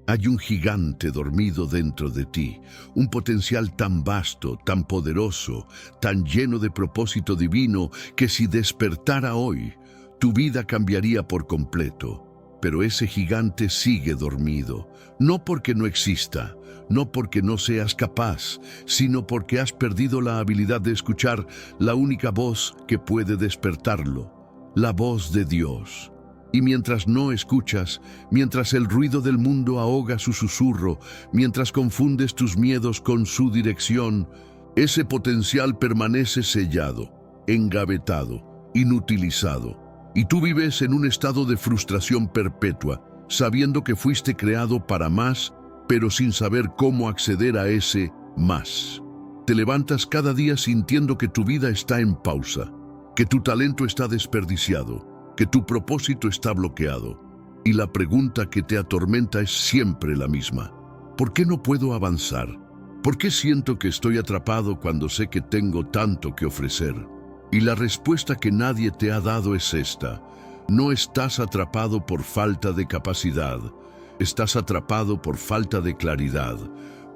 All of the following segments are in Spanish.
Hay un gigante dormido dentro de ti, un potencial tan vasto, tan poderoso, tan lleno de propósito divino, que si despertara hoy, tu vida cambiaría por completo. Pero ese gigante sigue dormido, no porque no exista, no porque no seas capaz, sino porque has perdido la habilidad de escuchar la única voz que puede despertarlo, la voz de Dios. Y mientras no escuchas, mientras el ruido del mundo ahoga su susurro, mientras confundes tus miedos con su dirección, ese potencial permanece sellado, engavetado, inutilizado. Y tú vives en un estado de frustración perpetua, sabiendo que fuiste creado para más, pero sin saber cómo acceder a ese más. Te levantas cada día sintiendo que tu vida está en pausa, que tu talento está desperdiciado, que tu propósito está bloqueado. Y la pregunta que te atormenta es siempre la misma. ¿Por qué no puedo avanzar? ¿Por qué siento que estoy atrapado cuando sé que tengo tanto que ofrecer? Y la respuesta que nadie te ha dado es esta. No estás atrapado por falta de capacidad. Estás atrapado por falta de claridad.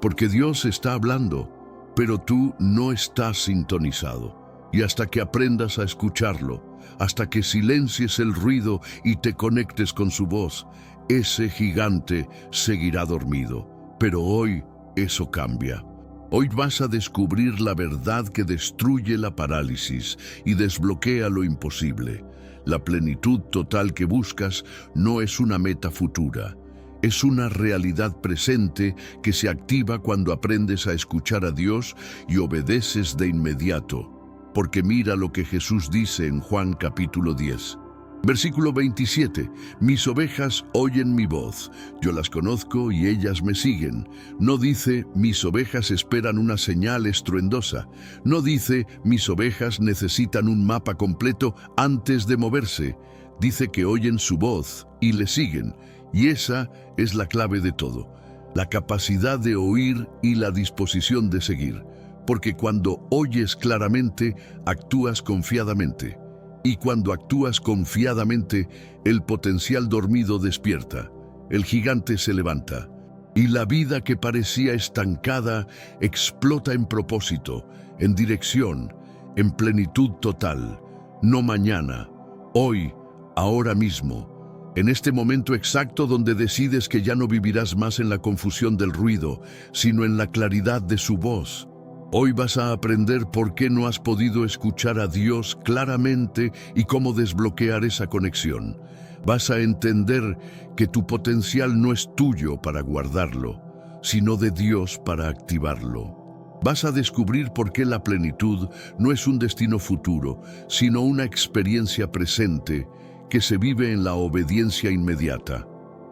Porque Dios está hablando, pero tú no estás sintonizado. Y hasta que aprendas a escucharlo, hasta que silencies el ruido y te conectes con su voz, ese gigante seguirá dormido. Pero hoy eso cambia. Hoy vas a descubrir la verdad que destruye la parálisis y desbloquea lo imposible. La plenitud total que buscas no es una meta futura. Es una realidad presente que se activa cuando aprendes a escuchar a Dios y obedeces de inmediato. Porque mira lo que Jesús dice en Juan capítulo 10. Versículo 27. Mis ovejas oyen mi voz, yo las conozco y ellas me siguen. No dice, mis ovejas esperan una señal estruendosa. No dice, mis ovejas necesitan un mapa completo antes de moverse. Dice que oyen su voz y le siguen. Y esa es la clave de todo. La capacidad de oír y la disposición de seguir. Porque cuando oyes claramente, actúas confiadamente. Y cuando actúas confiadamente, el potencial dormido despierta, el gigante se levanta, y la vida que parecía estancada explota en propósito, en dirección, en plenitud total. No mañana, hoy, ahora mismo, en este momento exacto donde decides que ya no vivirás más en la confusión del ruido, sino en la claridad de su voz. Hoy vas a aprender por qué no has podido escuchar a Dios claramente y cómo desbloquear esa conexión. Vas a entender que tu potencial no es tuyo para guardarlo, sino de Dios para activarlo. Vas a descubrir por qué la plenitud no es un destino futuro, sino una experiencia presente que se vive en la obediencia inmediata.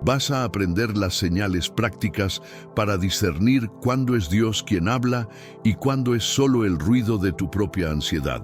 Vas a aprender las señales prácticas para discernir cuándo es Dios quien habla y cuándo es solo el ruido de tu propia ansiedad.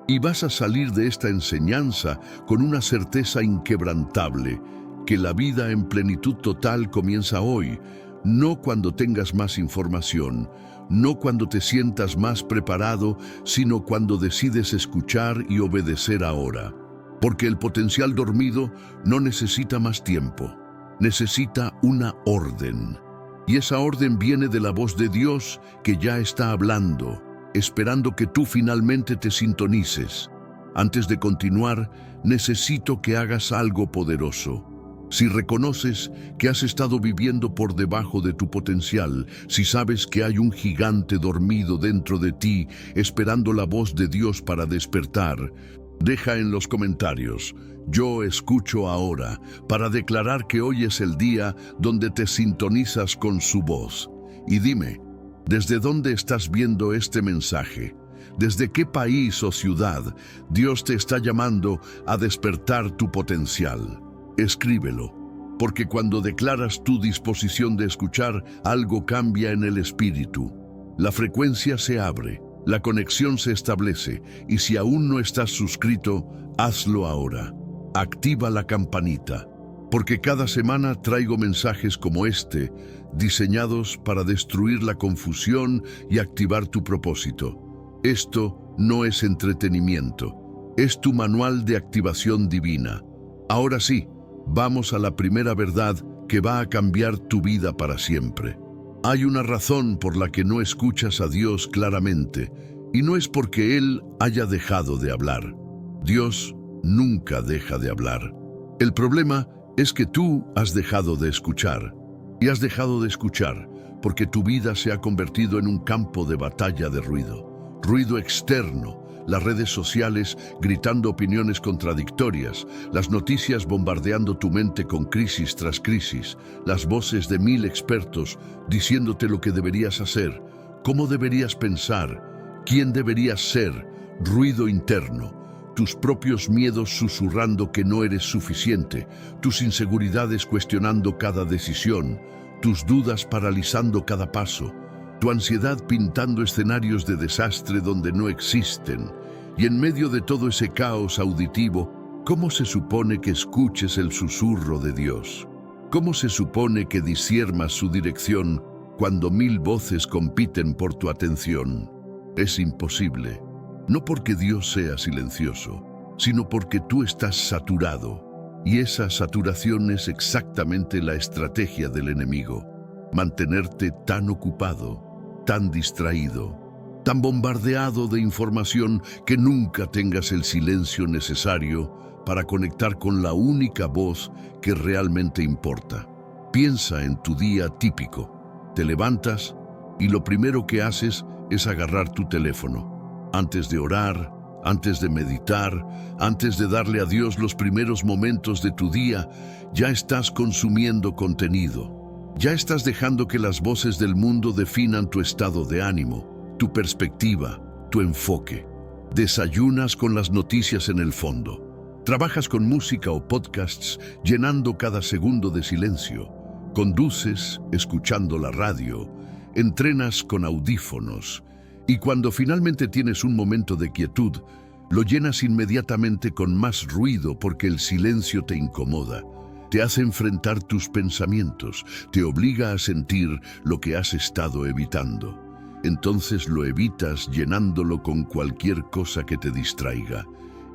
Y vas a salir de esta enseñanza con una certeza inquebrantable, que la vida en plenitud total comienza hoy, no cuando tengas más información, no cuando te sientas más preparado, sino cuando decides escuchar y obedecer ahora. Porque el potencial dormido no necesita más tiempo. Necesita una orden. Y esa orden viene de la voz de Dios que ya está hablando, esperando que tú finalmente te sintonices. Antes de continuar, necesito que hagas algo poderoso. Si reconoces que has estado viviendo por debajo de tu potencial, si sabes que hay un gigante dormido dentro de ti, esperando la voz de Dios para despertar, deja en los comentarios, yo escucho ahora, para declarar que hoy es el día donde te sintonizas con su voz. Y dime, ¿desde dónde estás viendo este mensaje? ¿Desde qué país o ciudad Dios te está llamando a despertar tu potencial? Escríbelo, porque cuando declaras tu disposición de escuchar, algo cambia en el espíritu. La frecuencia se abre, la conexión se establece, y si aún no estás suscrito, hazlo ahora. Activa la campanita, porque cada semana traigo mensajes como este, diseñados para destruir la confusión y activar tu propósito. Esto no es entretenimiento, es tu manual de activación divina. Ahora sí, vamos a la primera verdad que va a cambiar tu vida para siempre. Hay una razón por la que no escuchas a Dios claramente, y no es porque Él haya dejado de hablar. Dios nunca deja de hablar. El problema es que tú has dejado de escuchar. Y has dejado de escuchar porque tu vida se ha convertido en un campo de batalla de ruido. Ruido externo, las redes sociales gritando opiniones contradictorias, las noticias bombardeando tu mente con crisis tras crisis, las voces de 1000 expertos diciéndote lo que deberías hacer, cómo deberías pensar, quién deberías ser, ruido interno. Tus propios miedos susurrando que no eres suficiente, tus inseguridades cuestionando cada decisión, tus dudas paralizando cada paso, tu ansiedad pintando escenarios de desastre donde no existen. Y en medio de todo ese caos auditivo, ¿cómo se supone que escuches el susurro de Dios? ¿Cómo se supone que disciernas su dirección cuando 1000 voces compiten por tu atención? Es imposible. No porque Dios sea silencioso, sino porque tú estás saturado. Y esa saturación es exactamente la estrategia del enemigo. Mantenerte tan ocupado, tan distraído, tan bombardeado de información que nunca tengas el silencio necesario para conectar con la única voz que realmente importa. Piensa en tu día típico. Te levantas y lo primero que haces es agarrar tu teléfono. Antes de orar, antes de meditar, antes de darle a Dios los primeros momentos de tu día, ya estás consumiendo contenido. Ya estás dejando que las voces del mundo definan tu estado de ánimo, tu perspectiva, tu enfoque. Desayunas con las noticias en el fondo. Trabajas con música o podcasts llenando cada segundo de silencio. Conduces escuchando la radio. Entrenas con audífonos. Y cuando finalmente tienes un momento de quietud, lo llenas inmediatamente con más ruido porque el silencio te incomoda, te hace enfrentar tus pensamientos, te obliga a sentir lo que has estado evitando. Entonces lo evitas llenándolo con cualquier cosa que te distraiga.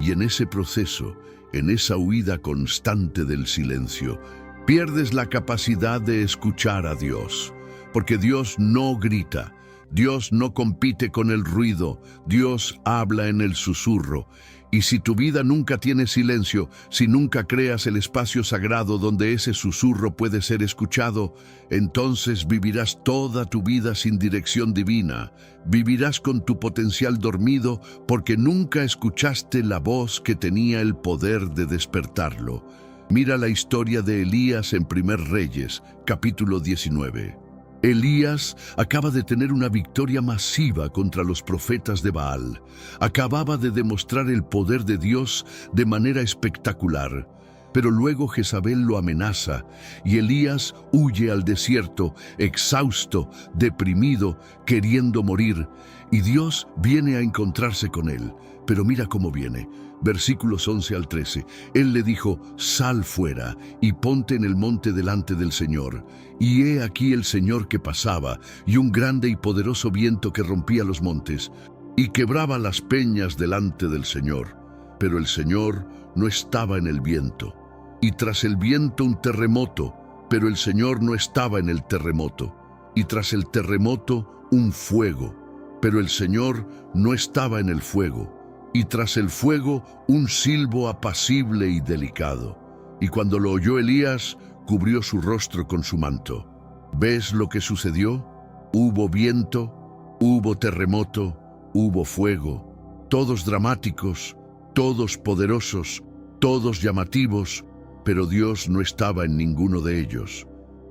Y en ese proceso, en esa huida constante del silencio, pierdes la capacidad de escuchar a Dios, porque Dios no grita. Dios no compite con el ruido, Dios habla en el susurro. Y si tu vida nunca tiene silencio, si nunca creas el espacio sagrado donde ese susurro puede ser escuchado, entonces vivirás toda tu vida sin dirección divina. Vivirás con tu potencial dormido porque nunca escuchaste la voz que tenía el poder de despertarlo. Mira la historia de Elías en 1 Reyes, capítulo 19. Elías acaba de tener una victoria masiva contra los profetas de Baal. Acababa de demostrar el poder de Dios de manera espectacular. Pero luego Jezabel lo amenaza y Elías huye al desierto, exhausto, deprimido, queriendo morir. Y Dios viene a encontrarse con él. Pero mira cómo viene. Versículos 11 al 13. Él le dijo: sal fuera y ponte en el monte delante del Señor. Y he aquí el Señor que pasaba, y un grande y poderoso viento que rompía los montes, y quebraba las peñas delante del Señor. Pero el Señor no estaba en el viento. Y tras el viento un terremoto, pero el Señor no estaba en el terremoto. Y tras el terremoto un fuego, pero el Señor no estaba en el fuego. Y tras el fuego un silbo apacible y delicado. Y cuando lo oyó Elías, cubrió su rostro con su manto. ¿Ves lo que sucedió? Hubo viento, hubo terremoto, hubo fuego, todos dramáticos, todos poderosos, todos llamativos, pero Dios no estaba en ninguno de ellos.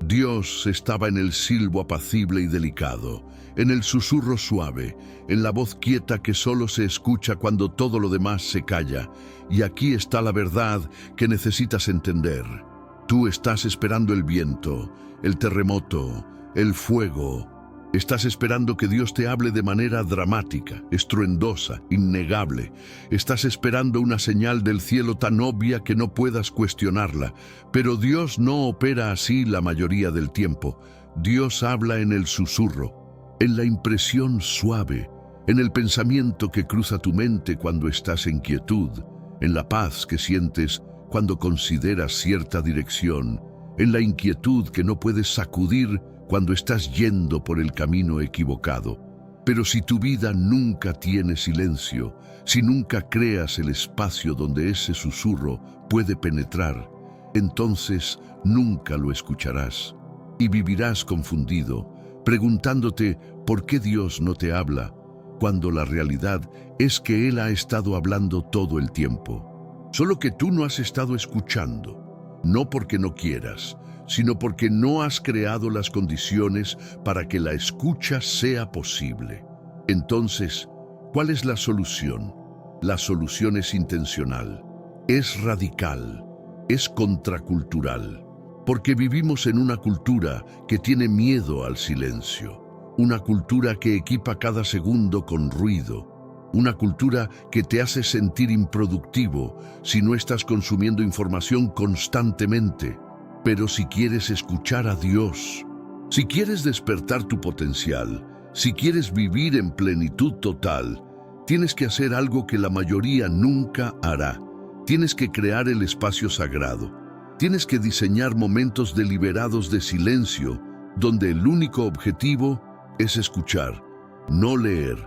Dios estaba en el silbo apacible y delicado, en el susurro suave, en la voz quieta que solo se escucha cuando todo lo demás se calla. Y aquí está la verdad que necesitas entender. Tú estás esperando el viento, el terremoto, el fuego. Estás esperando que Dios te hable de manera dramática, estruendosa, innegable. Estás esperando una señal del cielo tan obvia que no puedas cuestionarla. Pero Dios no opera así la mayoría del tiempo. Dios habla en el susurro, en la impresión suave, en el pensamiento que cruza tu mente cuando estás en quietud, en la paz que sientes cuando consideras cierta dirección, en la inquietud que no puedes sacudir cuando estás yendo por el camino equivocado. Pero si tu vida nunca tiene silencio, si nunca creas el espacio donde ese susurro puede penetrar, entonces nunca lo escucharás y vivirás confundido, preguntándote por qué Dios no te habla, cuando la realidad es que Él ha estado hablando todo el tiempo. Solo que tú no has estado escuchando, no porque no quieras, sino porque no has creado las condiciones para que la escucha sea posible. Entonces, ¿cuál es la solución? La solución es intencional, es radical, es contracultural, porque vivimos en una cultura que tiene miedo al silencio, una cultura que equipa cada segundo con ruido, una cultura que te hace sentir improductivo si no estás consumiendo información constantemente. Pero si quieres escuchar a Dios, si quieres despertar tu potencial, si quieres vivir en plenitud total, tienes que hacer algo que la mayoría nunca hará. Tienes que crear el espacio sagrado. Tienes que diseñar momentos deliberados de silencio, donde el único objetivo es escuchar, no leer,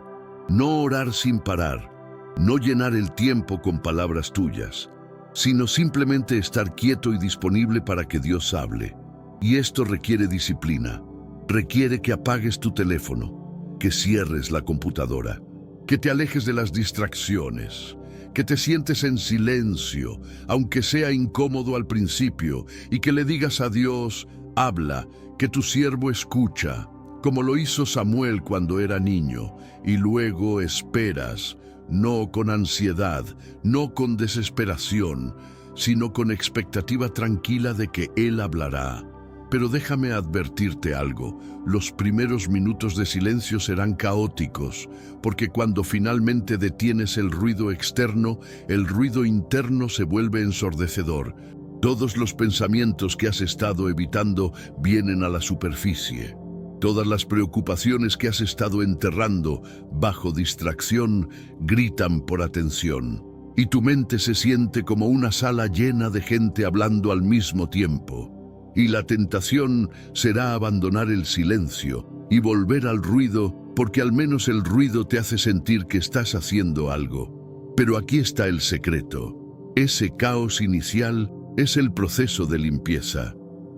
no orar sin parar, no llenar el tiempo con palabras tuyas, sino simplemente estar quieto y disponible para que Dios hable. Y esto requiere disciplina, requiere que apagues tu teléfono, que cierres la computadora, que te alejes de las distracciones, que te sientes en silencio, aunque sea incómodo al principio, y que le digas a Dios, habla, que tu siervo escucha, como lo hizo Samuel cuando era niño, y luego esperas, no con ansiedad, no con desesperación, sino con expectativa tranquila de que Él hablará. Pero déjame advertirte algo, los primeros minutos de silencio serán caóticos, porque cuando finalmente detienes el ruido externo, el ruido interno se vuelve ensordecedor. Todos los pensamientos que has estado evitando vienen a la superficie. Todas las preocupaciones que has estado enterrando bajo distracción gritan por atención, y tu mente se siente como una sala llena de gente hablando al mismo tiempo. Y la tentación será abandonar el silencio y volver al ruido, porque al menos el ruido te hace sentir que estás haciendo algo. Pero aquí está el secreto. Ese caos inicial es el proceso de limpieza.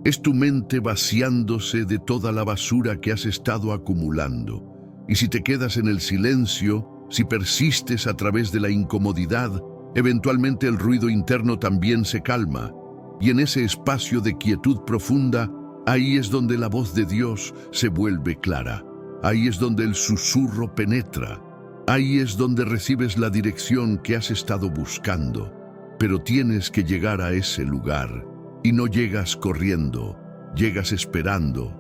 Es tu mente vaciándose de toda la basura que has estado acumulando. Y si te quedas en el silencio, si persistes a través de la incomodidad, eventualmente el ruido interno también se calma. Y en ese espacio de quietud profunda, ahí es donde la voz de Dios se vuelve clara. Ahí es donde el susurro penetra. Ahí es donde recibes la dirección que has estado buscando. Pero tienes que llegar a ese lugar. Y no llegas corriendo, llegas esperando,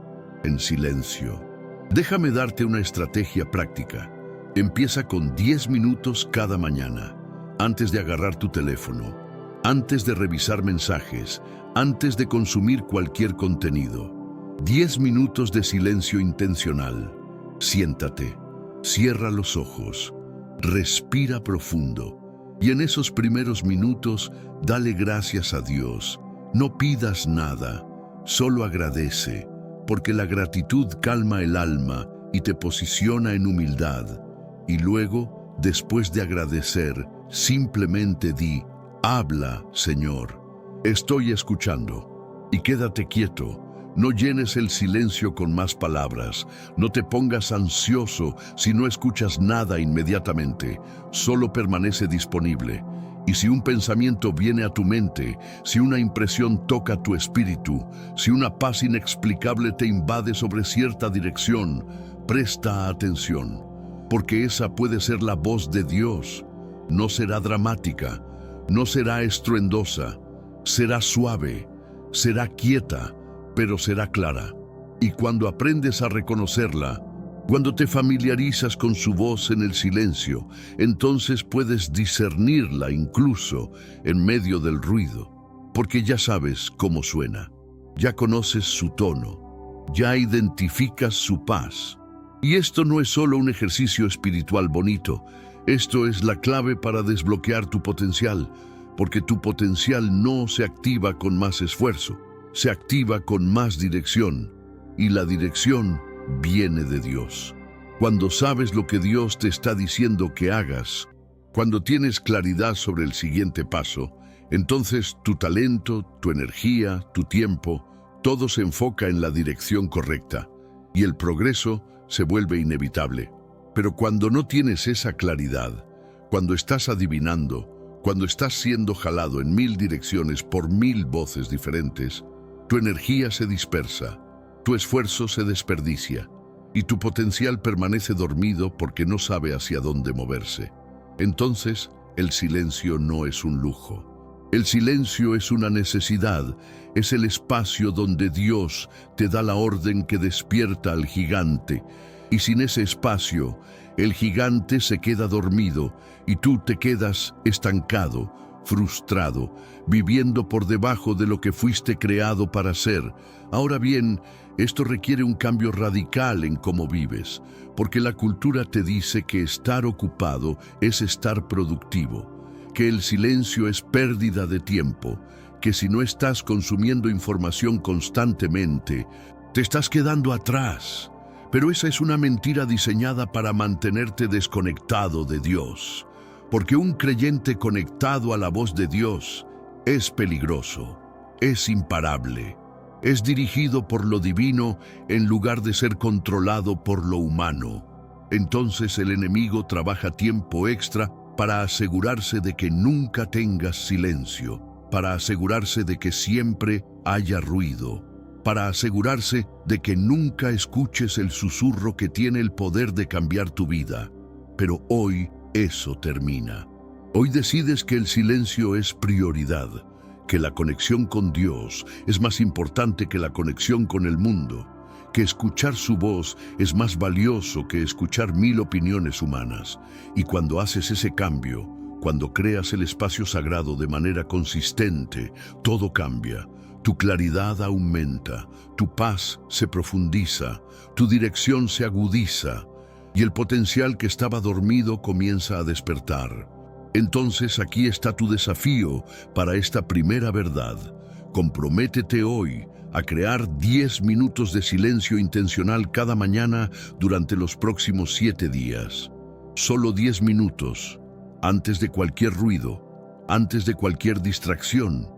en silencio. Déjame darte una estrategia práctica. Empieza con 10 minutos cada mañana, antes de agarrar tu teléfono, antes de revisar mensajes, antes de consumir cualquier contenido. 10 minutos de silencio intencional. Siéntate, cierra los ojos, respira profundo, y en esos primeros minutos, dale gracias a Dios. No pidas nada, solo agradece, porque la gratitud calma el alma y te posiciona en humildad. Y luego, después de agradecer, simplemente di, habla, Señor. Estoy escuchando. Y quédate quieto. No llenes el silencio con más palabras. No te pongas ansioso si no escuchas nada inmediatamente. Solo permanece disponible. Y si un pensamiento viene a tu mente, si una impresión toca tu espíritu, si una paz inexplicable te invade sobre cierta dirección, presta atención, porque esa puede ser la voz de Dios. No será dramática, no será estruendosa, será suave, será quieta, pero será clara. Y cuando aprendes a reconocerla, cuando te familiarizas con su voz en el silencio, entonces puedes discernirla incluso en medio del ruido, porque ya sabes cómo suena, ya conoces su tono, ya identificas su paz. Y esto no es solo un ejercicio espiritual bonito, esto es la clave para desbloquear tu potencial, porque tu potencial no se activa con más esfuerzo, se activa con más dirección, y la dirección viene de Dios. Cuando sabes lo que Dios te está diciendo que hagas, cuando tienes claridad sobre el siguiente paso, entonces tu talento, tu energía, tu tiempo, todo se enfoca en la dirección correcta, y el progreso se vuelve inevitable. Pero cuando no tienes esa claridad, cuando estás adivinando, cuando estás siendo jalado en 1000 direcciones por 1000 voces diferentes, tu energía se dispersa, tu esfuerzo se desperdicia y tu potencial permanece dormido porque no sabe hacia dónde moverse. Entonces, el silencio no es un lujo. El silencio es una necesidad, es el espacio donde Dios te da la orden que despierta al gigante. Y sin ese espacio, el gigante se queda dormido y tú te quedas estancado, frustrado, viviendo por debajo de lo que fuiste creado para ser. Ahora bien, esto requiere un cambio radical en cómo vives, porque la cultura te dice que estar ocupado es estar productivo, que el silencio es pérdida de tiempo, que si no estás consumiendo información constantemente, te estás quedando atrás. Pero esa es una mentira diseñada para mantenerte desconectado de Dios, porque un creyente conectado a la voz de Dios es peligroso, es imparable, es dirigido por lo divino en lugar de ser controlado por lo humano. Entonces el enemigo trabaja tiempo extra para asegurarse de que nunca tengas silencio, para asegurarse de que siempre haya ruido, para asegurarse de que nunca escuches el susurro que tiene el poder de cambiar tu vida. Pero hoy eso termina. Hoy decides que el silencio es prioridad, que la conexión con Dios es más importante que la conexión con el mundo, que escuchar su voz es más valioso que escuchar 1000 opiniones humanas. Y cuando haces ese cambio, cuando creas el espacio sagrado de manera consistente, todo cambia. Tu claridad aumenta, tu paz se profundiza, tu dirección se agudiza y el potencial que estaba dormido comienza a despertar. Entonces aquí está tu desafío para esta primera verdad. Comprométete hoy a crear 10 minutos de silencio intencional cada mañana durante los próximos 7 días. Solo 10 minutos, antes de cualquier ruido, antes de cualquier distracción.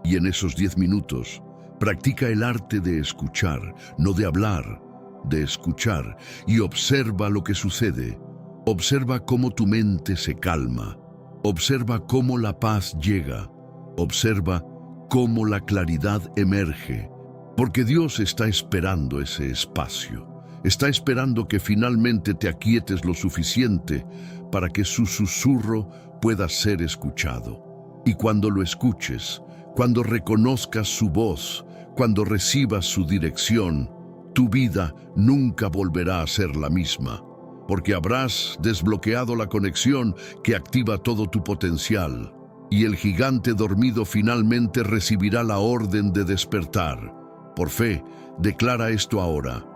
Y en esos 10 minutos, practica el arte de escuchar, no de hablar, de escuchar, y observa lo que sucede. Observa cómo tu mente se calma. Observa cómo la paz llega. Observa cómo la claridad emerge. Porque Dios está esperando ese espacio. Está esperando que finalmente te aquietes lo suficiente para que su susurro pueda ser escuchado. Y cuando lo escuches, cuando reconozcas su voz, cuando recibas su dirección, tu vida nunca volverá a ser la misma, porque habrás desbloqueado la conexión que activa todo tu potencial, y el gigante dormido finalmente recibirá la orden de despertar. Por fe, declara esto ahora: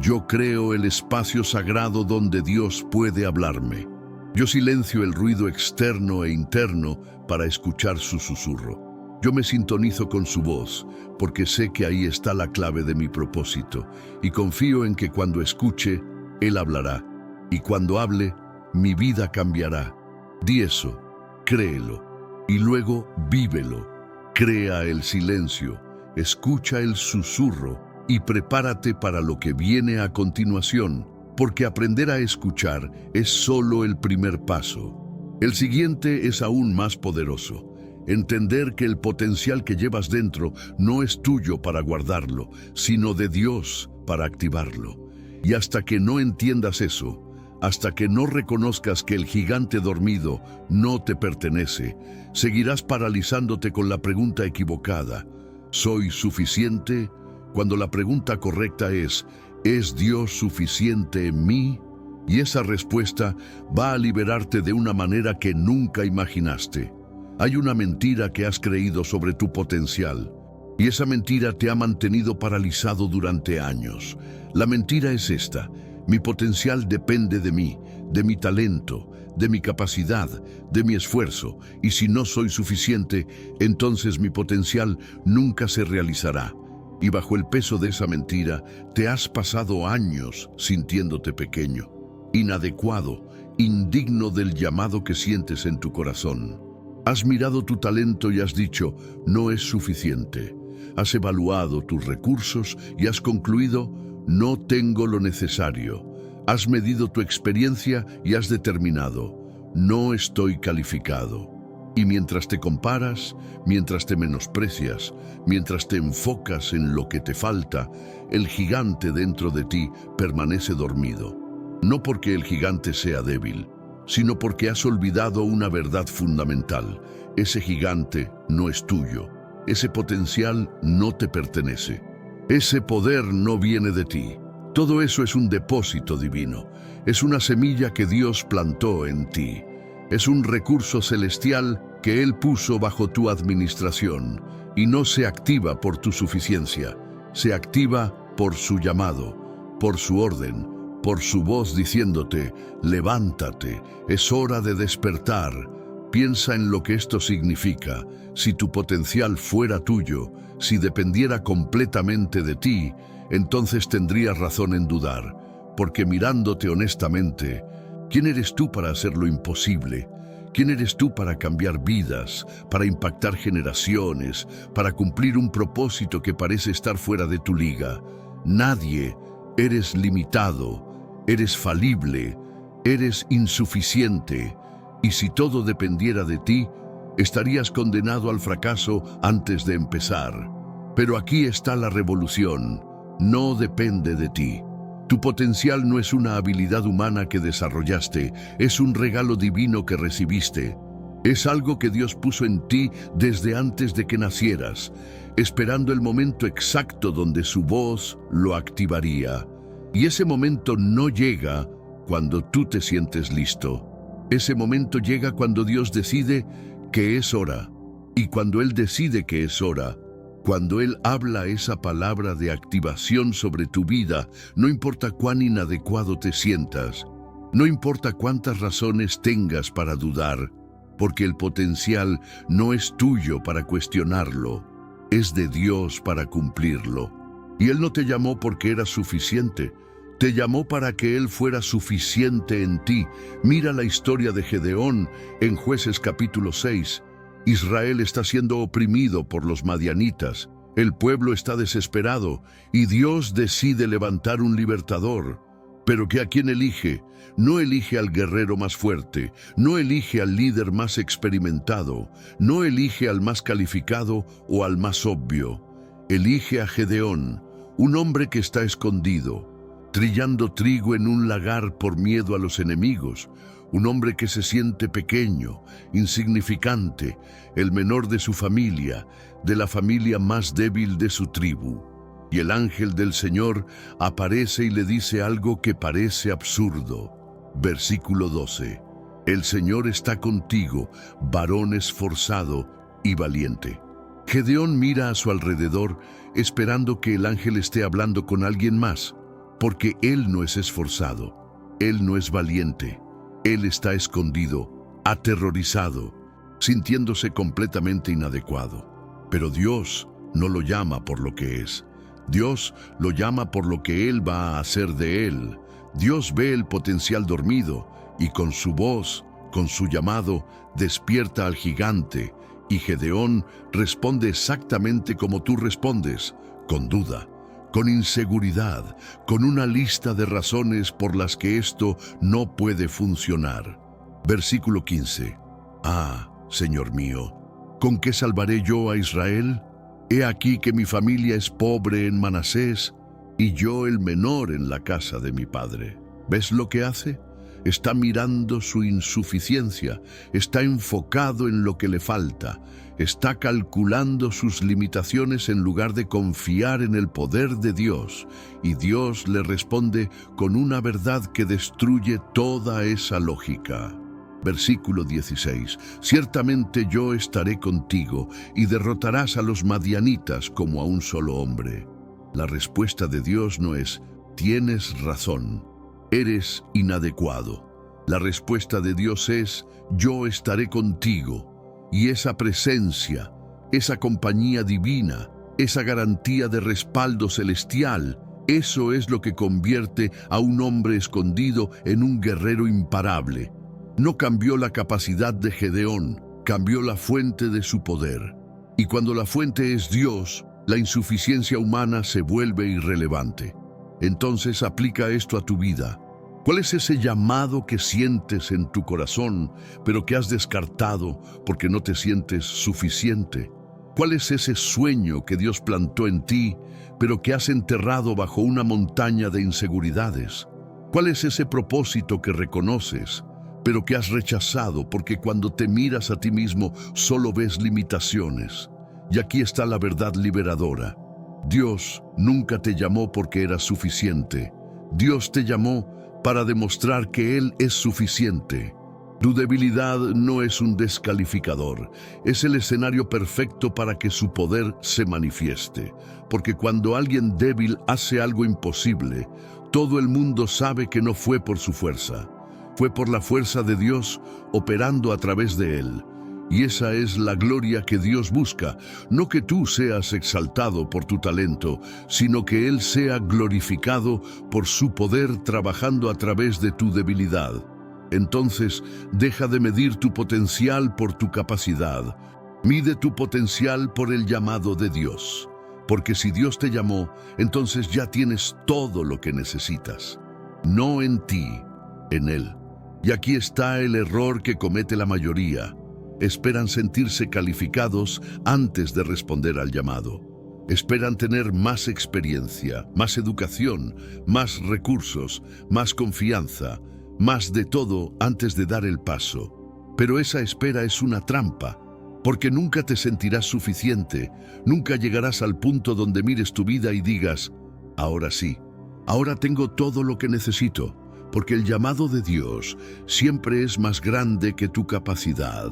yo creo el espacio sagrado donde Dios puede hablarme. Yo silencio el ruido externo e interno para escuchar su susurro. Yo me sintonizo con su voz, porque sé que ahí está la clave de mi propósito, y confío en que cuando escuche, Él hablará, y cuando hable, mi vida cambiará. Di eso, créelo, y luego vívelo. Crea el silencio, escucha el susurro, y prepárate para lo que viene a continuación, porque aprender a escuchar es solo el primer paso. El siguiente es aún más poderoso. Entender que el potencial que llevas dentro no es tuyo para guardarlo, sino de Dios para activarlo. Y hasta que no entiendas eso, hasta que no reconozcas que el gigante dormido no te pertenece, seguirás paralizándote con la pregunta equivocada: ¿soy suficiente? Cuando la pregunta correcta ¿es Dios suficiente en mí? Y esa respuesta va a liberarte de una manera que nunca imaginaste. Hay una mentira que has creído sobre tu potencial, y esa mentira te ha mantenido paralizado durante años. La mentira es esta: mi potencial depende de mí, de mi talento, de mi capacidad, de mi esfuerzo, y si no soy suficiente, entonces mi potencial nunca se realizará. Y bajo el peso de esa mentira, te has pasado años sintiéndote pequeño, inadecuado, indigno del llamado que sientes en tu corazón. Has mirado tu talento y has dicho, no es suficiente. Has evaluado tus recursos y has concluido, no tengo lo necesario. Has medido tu experiencia y has determinado, no estoy calificado. Y mientras te comparas, mientras te menosprecias, mientras te enfocas en lo que te falta, el gigante dentro de ti permanece dormido. No porque el gigante sea débil, sino porque has olvidado una verdad fundamental. Ese gigante no es tuyo. Ese potencial no te pertenece. Ese poder no viene de ti. Todo eso es un depósito divino. Es una semilla que Dios plantó en ti. Es un recurso celestial que Él puso bajo tu administración y no se activa por tu suficiencia. Se activa por su llamado, por su orden, por su voz diciéndote, levántate, es hora de despertar. Piensa en lo que esto significa. Si tu potencial fuera tuyo, si dependiera completamente de ti, entonces tendrías razón en dudar, porque mirándote honestamente, ¿quién eres tú para hacer lo imposible? ¿Quién eres tú para cambiar vidas, para impactar generaciones, para cumplir un propósito que parece estar fuera de tu liga? Nadie. Eres limitado, eres falible, eres insuficiente. Y si todo dependiera de ti, estarías condenado al fracaso antes de empezar. Pero aquí está la revolución. No depende de ti. Tu potencial no es una habilidad humana que desarrollaste, es un regalo divino que recibiste. Es algo que Dios puso en ti desde antes de que nacieras, esperando el momento exacto donde su voz lo activaría. Y ese momento no llega cuando tú te sientes listo. Ese momento llega cuando Dios decide que es hora. Y cuando Él decide que es hora, cuando Él habla esa palabra de activación sobre tu vida, no importa cuán inadecuado te sientas, no importa cuántas razones tengas para dudar, porque el potencial no es tuyo para cuestionarlo, es de Dios para cumplirlo. Y Él no te llamó porque era suficiente, te llamó para que Él fuera suficiente en ti. Mira la historia de Gedeón en Jueces capítulo 6. Israel está siendo oprimido por los madianitas. El pueblo está desesperado y Dios decide levantar un libertador. Pero ¿a quién elige? No elige al guerrero más fuerte, no elige al líder más experimentado, no elige al más calificado o al más obvio. Elige a Gedeón, un hombre que está escondido, trillando trigo en un lagar por miedo a los enemigos. Un hombre que se siente pequeño, insignificante, el menor de su familia, de la familia más débil de su tribu. Y el ángel del Señor aparece y le dice algo que parece absurdo. Versículo 12. El Señor está contigo, varón esforzado y valiente. Gedeón mira a su alrededor esperando que el ángel esté hablando con alguien más, porque él no es esforzado, él no es valiente. Él está escondido, aterrorizado, sintiéndose completamente inadecuado. Pero Dios no lo llama por lo que es. Dios lo llama por lo que Él va a hacer de él. Dios ve el potencial dormido y con su voz, con su llamado, despierta al gigante. Y Gedeón responde exactamente como tú respondes, con duda, con inseguridad, con una lista de razones por las que esto no puede funcionar. Versículo 15. Ah, Señor mío, ¿con qué salvaré yo a Israel? He aquí que mi familia es pobre en Manasés y yo el menor en la casa de mi padre. ¿Ves lo que hace? Está mirando su insuficiencia, está enfocado en lo que le falta, está calculando sus limitaciones en lugar de confiar en el poder de Dios. Y Dios le responde con una verdad que destruye toda esa lógica. Versículo 16. Ciertamente yo estaré contigo y derrotarás a los madianitas como a un solo hombre. La respuesta de Dios no es, tienes razón, eres inadecuado. La respuesta de Dios es, yo estaré contigo. Y esa presencia, esa compañía divina, esa garantía de respaldo celestial. Eso es lo que convierte a un hombre escondido en un guerrero imparable. No cambió la capacidad de Gedeón, cambió la fuente de su poder. Y cuando la fuente es Dios, la insuficiencia humana se vuelve irrelevante. Entonces aplica esto a tu vida. ¿Cuál es ese llamado que sientes en tu corazón, pero que has descartado porque no te sientes suficiente? ¿Cuál es ese sueño que Dios plantó en ti, pero que has enterrado bajo una montaña de inseguridades? ¿Cuál es ese propósito que reconoces, pero que has rechazado porque cuando te miras a ti mismo solo ves limitaciones? Y aquí está la verdad liberadora. Dios nunca te llamó porque eras suficiente. Dios te llamó para demostrar que Él es suficiente. Tu debilidad no es un descalificador, es el escenario perfecto para que su poder se manifieste. Porque cuando alguien débil hace algo imposible, todo el mundo sabe que no fue por su fuerza, fue por la fuerza de Dios operando a través de él. Y esa es la gloria que Dios busca, no que tú seas exaltado por tu talento, sino que Él sea glorificado por su poder trabajando a través de tu debilidad. Entonces, deja de medir tu potencial por tu capacidad. Mide tu potencial por el llamado de Dios. Porque si Dios te llamó, entonces ya tienes todo lo que necesitas. No en ti, en Él. Y aquí está el error que comete la mayoría. Esperan sentirse calificados antes de responder al llamado. Esperan tener más experiencia, más educación, más recursos, más confianza, más de todo antes de dar el paso. Pero esa espera es una trampa, porque nunca te sentirás suficiente, nunca llegarás al punto donde mires tu vida y digas, ahora sí, ahora tengo todo lo que necesito, porque el llamado de Dios siempre es más grande que tu capacidad.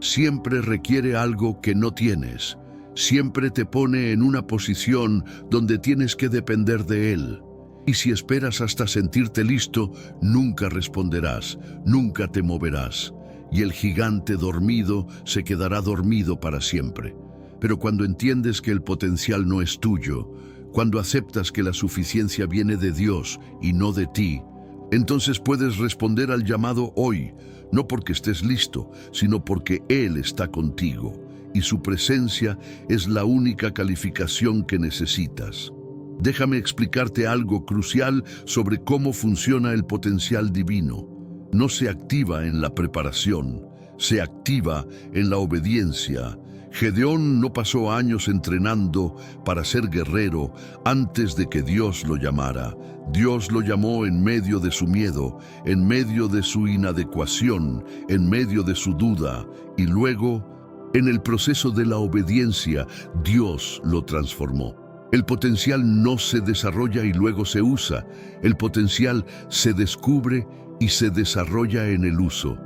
Siempre requiere algo que no tienes. Siempre te pone en una posición donde tienes que depender de Él. Y si esperas hasta sentirte listo, nunca responderás, nunca te moverás. Y el gigante dormido se quedará dormido para siempre. Pero cuando entiendes que el potencial no es tuyo, cuando aceptas que la suficiencia viene de Dios y no de ti, entonces puedes responder al llamado hoy, no porque estés listo, sino porque Él está contigo, y su presencia es la única calificación que necesitas. Déjame explicarte algo crucial sobre cómo funciona el potencial divino. No se activa en la preparación, se activa en la obediencia. Gedeón no pasó años entrenando para ser guerrero antes de que Dios lo llamara. Dios lo llamó en medio de su miedo, en medio de su inadecuación, en medio de su duda, y luego, en el proceso de la obediencia, Dios lo transformó. El potencial no se desarrolla y luego se usa. El potencial se descubre y se desarrolla en el uso.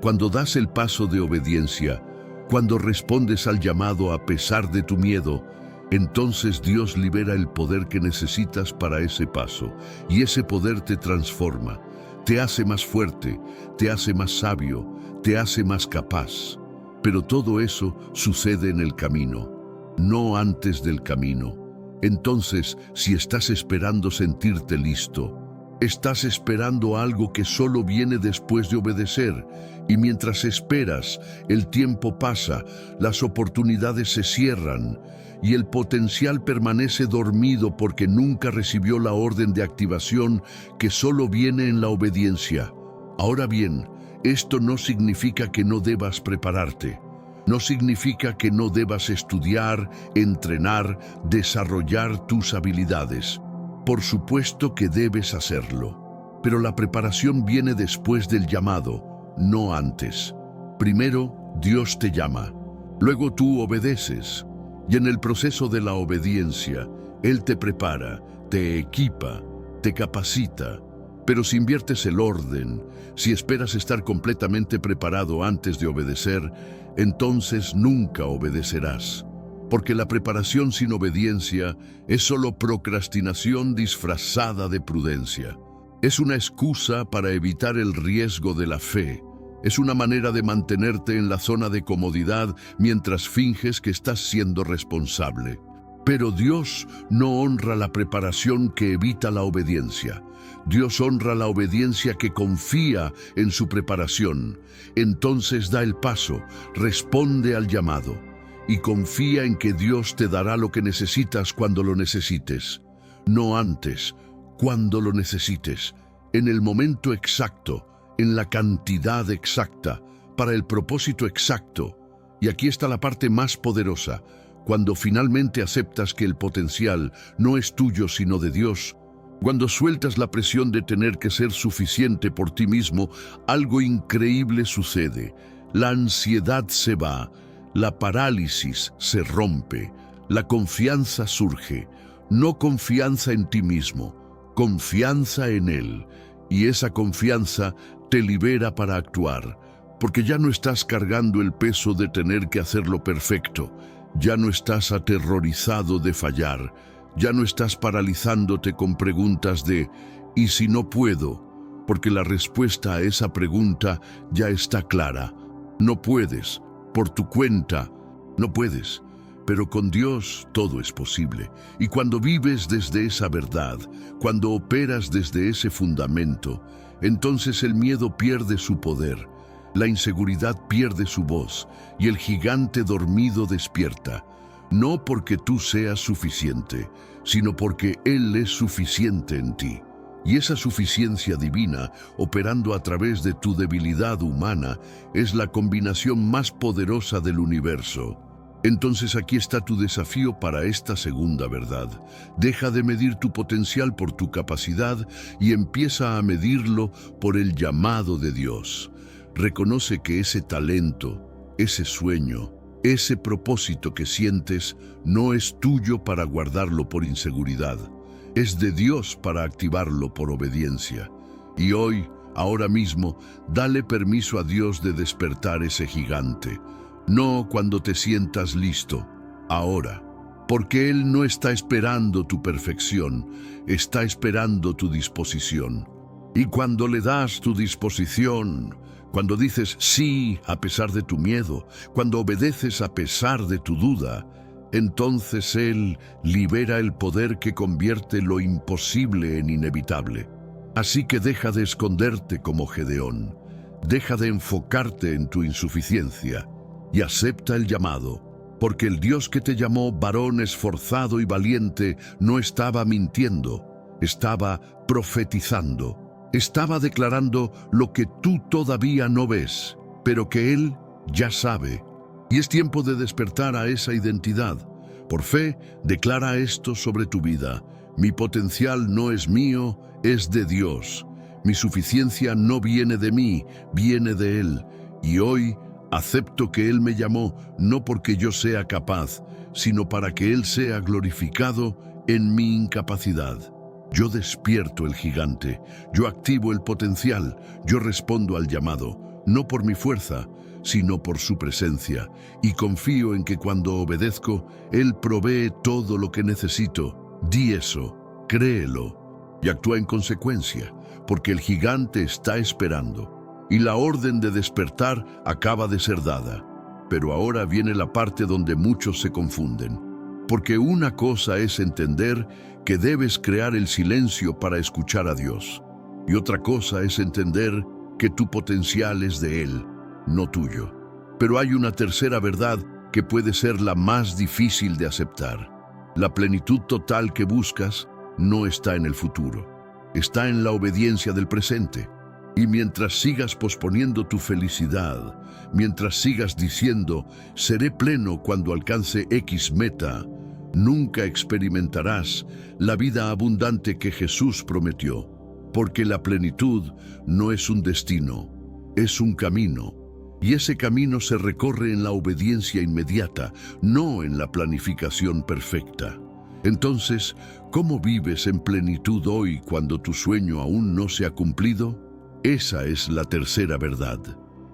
Cuando das el paso de obediencia, cuando respondes al llamado a pesar de tu miedo, entonces Dios libera el poder que necesitas para ese paso, y ese poder te transforma, te hace más fuerte, te hace más sabio, te hace más capaz. Pero todo eso sucede en el camino, no antes del camino. Entonces, si estás esperando sentirte listo, estás esperando algo que solo viene después de obedecer, y mientras esperas, el tiempo pasa, las oportunidades se cierran, y el potencial permanece dormido porque nunca recibió la orden de activación que solo viene en la obediencia. Ahora bien, esto no significa que no debas prepararte. No significa que no debas estudiar, entrenar, desarrollar tus habilidades. Por supuesto que debes hacerlo, pero la preparación viene después del llamado, no antes. Primero, Dios te llama, luego tú obedeces, y en el proceso de la obediencia, Él te prepara, te equipa, te capacita. Pero si inviertes el orden, si esperas estar completamente preparado antes de obedecer, entonces nunca obedecerás. Porque la preparación sin obediencia es solo procrastinación disfrazada de prudencia. Es una excusa para evitar el riesgo de la fe. Es una manera de mantenerte en la zona de comodidad mientras finges que estás siendo responsable. Pero Dios no honra la preparación que evita la obediencia. Dios honra la obediencia que confía en su preparación. Entonces da el paso, responde al llamado y confía en que Dios te dará lo que necesitas cuando lo necesites. No antes, cuando lo necesites, en el momento exacto, en la cantidad exacta, para el propósito exacto. Y aquí está la parte más poderosa. Cuando finalmente aceptas que el potencial no es tuyo sino de Dios, cuando sueltas la presión de tener que ser suficiente por ti mismo, algo increíble sucede. La ansiedad se va, la parálisis se rompe, la confianza surge. No confianza en ti mismo, confianza en Él. Y esa confianza te libera para actuar, porque ya no estás cargando el peso de tener que hacerlo perfecto. Ya no estás aterrorizado de fallar, ya no estás paralizándote con preguntas de ¿y si no puedo? Porque la respuesta a esa pregunta ya está clara. No puedes, por tu cuenta, no puedes, pero con Dios todo es posible. Y cuando vives desde esa verdad, cuando operas desde ese fundamento, entonces el miedo pierde su poder. La inseguridad pierde su voz y el gigante dormido despierta, no porque tú seas suficiente, sino porque Él es suficiente en ti. Y esa suficiencia divina, operando a través de tu debilidad humana, es la combinación más poderosa del universo. Entonces aquí está tu desafío para esta segunda verdad. Deja de medir tu potencial por tu capacidad y empieza a medirlo por el llamado de Dios. Reconoce que ese talento, ese sueño, ese propósito que sientes no es tuyo para guardarlo por inseguridad. Es de Dios para activarlo por obediencia. Y hoy, ahora mismo, dale permiso a Dios de despertar ese gigante. No cuando te sientas listo, ahora. Porque Él no está esperando tu perfección, está esperando tu disposición. Y cuando le das tu disposición, cuando dices sí a pesar de tu miedo, cuando obedeces a pesar de tu duda, entonces Él libera el poder que convierte lo imposible en inevitable. Así que deja de esconderte como Gedeón, deja de enfocarte en tu insuficiencia y acepta el llamado, porque el Dios que te llamó varón esforzado y valiente no estaba mintiendo, estaba profetizando. Estaba declarando lo que tú todavía no ves, pero que Él ya sabe. Y es tiempo de despertar a esa identidad. Por fe, declara esto sobre tu vida. Mi potencial no es mío, es de Dios. Mi suficiencia no viene de mí, viene de Él. Y hoy acepto que Él me llamó no porque yo sea capaz, sino para que Él sea glorificado en mi incapacidad. Yo despierto el gigante, yo activo el potencial, yo respondo al llamado, no por mi fuerza, sino por su presencia, y confío en que cuando obedezco, Él provee todo lo que necesito. Di eso, créelo, y actúa en consecuencia, porque el gigante está esperando, y la orden de despertar acaba de ser dada. Pero ahora viene la parte donde muchos se confunden. Porque una cosa es entender que debes crear el silencio para escuchar a Dios. Y otra cosa es entender que tu potencial es de Él, no tuyo. Pero hay una tercera verdad que puede ser la más difícil de aceptar. La plenitud total que buscas no está en el futuro, está en la obediencia del presente. Y mientras sigas posponiendo tu felicidad, mientras sigas diciendo, seré pleno cuando alcance X meta, nunca experimentarás la vida abundante que Jesús prometió, porque la plenitud no es un destino, es un camino, y ese camino se recorre en la obediencia inmediata, no en la planificación perfecta. Entonces, ¿cómo vives en plenitud hoy cuando tu sueño aún no se ha cumplido? Esa es la tercera verdad,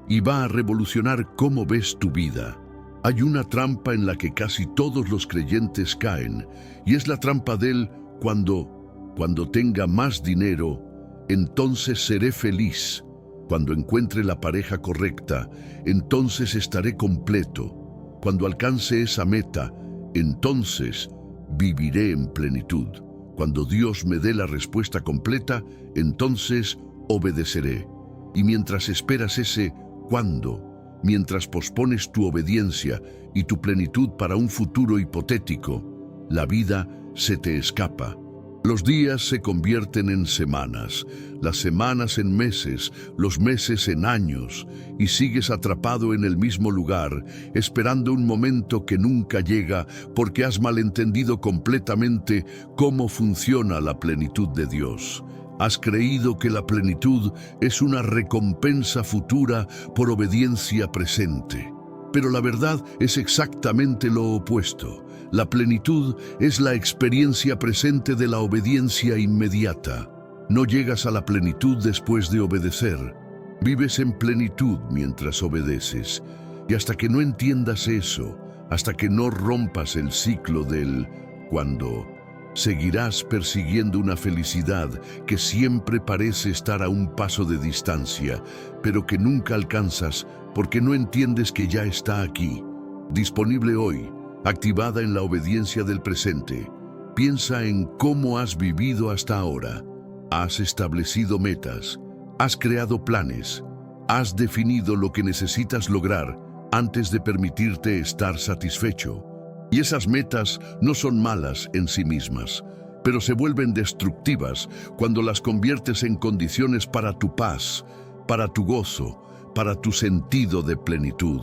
y va a revolucionar cómo ves tu vida. Hay una trampa en la que casi todos los creyentes caen, y es la trampa del cuando tenga más dinero, entonces seré feliz. Cuando encuentre la pareja correcta, entonces estaré completo. Cuando alcance esa meta, entonces viviré en plenitud. Cuando Dios me dé la respuesta completa, entonces obedeceré. Y mientras esperas ese ¿cuándo?, mientras pospones tu obediencia y tu plenitud para un futuro hipotético, la vida se te escapa. Los días se convierten en semanas, las semanas en meses, los meses en años, y sigues atrapado en el mismo lugar, esperando un momento que nunca llega porque has malentendido completamente cómo funciona la plenitud de Dios. Has creído que la plenitud es una recompensa futura por obediencia presente. Pero la verdad es exactamente lo opuesto. La plenitud es la experiencia presente de la obediencia inmediata. No llegas a la plenitud después de obedecer. Vives en plenitud mientras obedeces. Y hasta que no entiendas eso, hasta que no rompas el ciclo del cuando, seguirás persiguiendo una felicidad que siempre parece estar a un paso de distancia, pero que nunca alcanzas porque no entiendes que ya está aquí, disponible hoy, activada en la obediencia del presente. Piensa en cómo has vivido hasta ahora. Has establecido metas, has creado planes, has definido lo que necesitas lograr antes de permitirte estar satisfecho. Y esas metas no son malas en sí mismas, pero se vuelven destructivas cuando las conviertes en condiciones para tu paz, para tu gozo, para tu sentido de plenitud.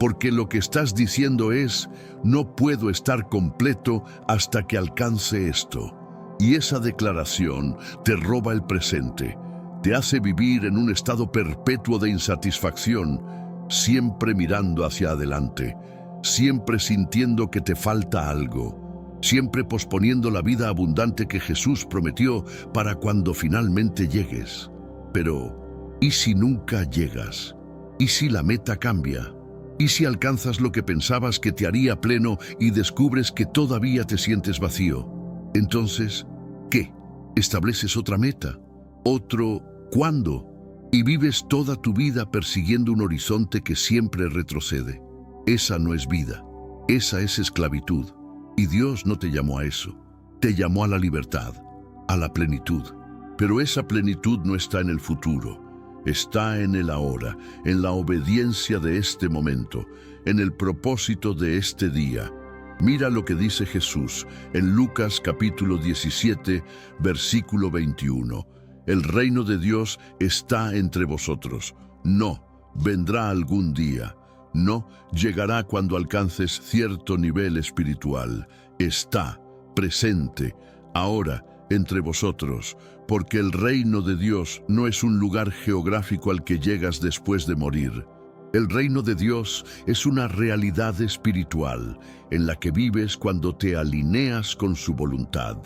Porque lo que estás diciendo es, no puedo estar completo hasta que alcance esto. Y esa declaración te roba el presente, te hace vivir en un estado perpetuo de insatisfacción, siempre mirando hacia adelante, siempre sintiendo que te falta algo, siempre posponiendo la vida abundante que Jesús prometió para cuando finalmente llegues. Pero, ¿y si nunca llegas? ¿Y si la meta cambia? ¿Y si alcanzas lo que pensabas que te haría pleno y descubres que todavía te sientes vacío? Entonces, ¿qué? ¿Estableces otra meta? ¿Otro cuándo? Y vives toda tu vida persiguiendo un horizonte que siempre retrocede. Esa no es vida, esa es esclavitud. Y Dios no te llamó a eso, te llamó a la libertad, a la plenitud. Pero esa plenitud no está en el futuro, está en el ahora, en la obediencia de este momento, en el propósito de este día. Mira lo que dice Jesús en Lucas capítulo 17, versículo 21. El reino de Dios está entre vosotros. No, vendrá algún día. No, llegará cuando alcances cierto nivel espiritual. Está presente, ahora, entre vosotros, porque el reino de Dios no es un lugar geográfico al que llegas después de morir. El reino de Dios es una realidad espiritual en la que vives cuando te alineas con su voluntad.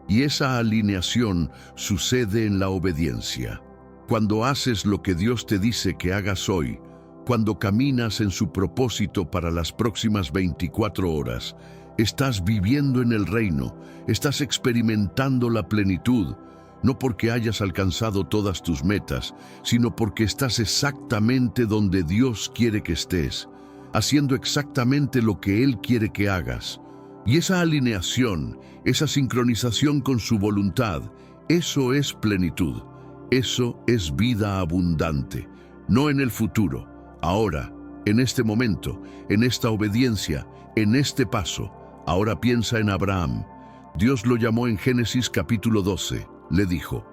Y esa alineación sucede en la obediencia. Cuando haces lo que Dios te dice que hagas hoy, cuando caminas en su propósito para las próximas 24 horas, estás viviendo en el reino, estás experimentando la plenitud, no porque hayas alcanzado todas tus metas, sino porque estás exactamente donde Dios quiere que estés, haciendo exactamente lo que Él quiere que hagas. Y esa alineación, esa sincronización con su voluntad, eso es plenitud, eso es vida abundante, no en el futuro. Ahora, en este momento, en esta obediencia, en este paso. Ahora piensa en Abraham. Dios lo llamó en Génesis capítulo 12. Le dijo,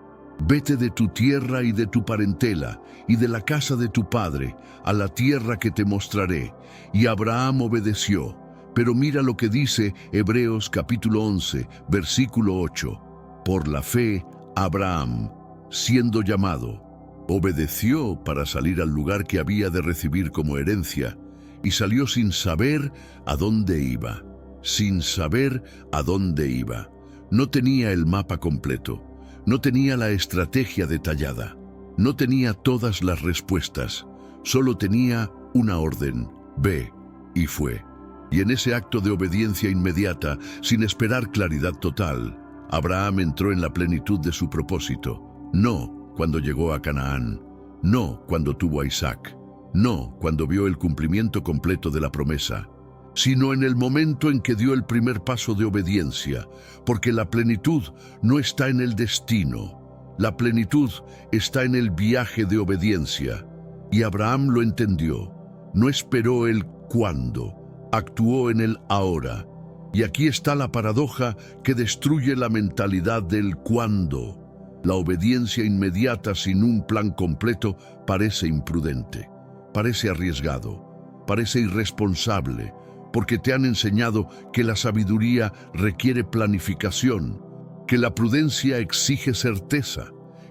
vete de tu tierra y de tu parentela y de la casa de tu padre a la tierra que te mostraré. Y Abraham obedeció. Pero mira lo que dice Hebreos capítulo 11, versículo 8. Por la fe, Abraham, siendo llamado, obedeció para salir al lugar que había de recibir como herencia, y salió sin saber a dónde iba. Sin saber a dónde iba. No tenía el mapa completo, no tenía la estrategia detallada, no tenía todas las respuestas, solo tenía una orden, ve, y fue. Y en ese acto de obediencia inmediata, sin esperar claridad total, Abraham entró en la plenitud de su propósito, no cuando llegó a Canaán, no cuando tuvo a Isaac, no cuando vio el cumplimiento completo de la promesa. sino en el momento en que dio el primer paso de obediencia, porque la plenitud no está en el destino, la plenitud está en el viaje de obediencia. Y Abraham lo entendió, no esperó el cuándo, actuó en el ahora. Y aquí está la paradoja que destruye la mentalidad del cuándo. La obediencia inmediata sin un plan completo parece imprudente, parece arriesgado, parece irresponsable, porque te han enseñado que la sabiduría requiere planificación, que la prudencia exige certeza,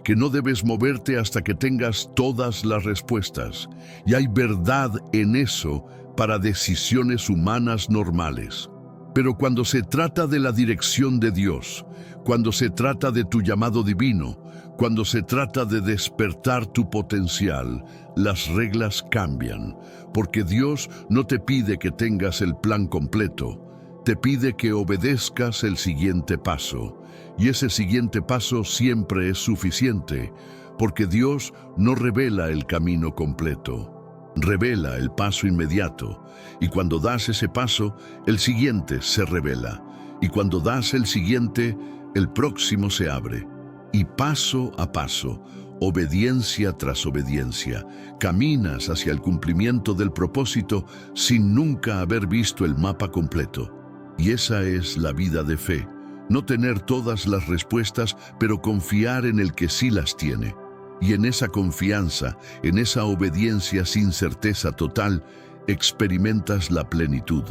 que no debes moverte hasta que tengas todas las respuestas. Y hay verdad en eso para decisiones humanas normales. Pero cuando se trata de la dirección de Dios, cuando se trata de tu llamado divino, cuando se trata de despertar tu potencial, las reglas cambian, porque Dios no te pide que tengas el plan completo, te pide que obedezcas el siguiente paso, y ese siguiente paso siempre es suficiente, porque Dios no revela el camino completo. Revela el paso inmediato, y cuando das ese paso, el siguiente se revela, y cuando das el siguiente, el próximo se abre. Y paso a paso, obediencia tras obediencia, caminas hacia el cumplimiento del propósito sin nunca haber visto el mapa completo. Y esa es la vida de fe, no tener todas las respuestas, pero confiar en el que sí las tiene. Y en esa confianza, en esa obediencia sin certeza total, experimentas la plenitud.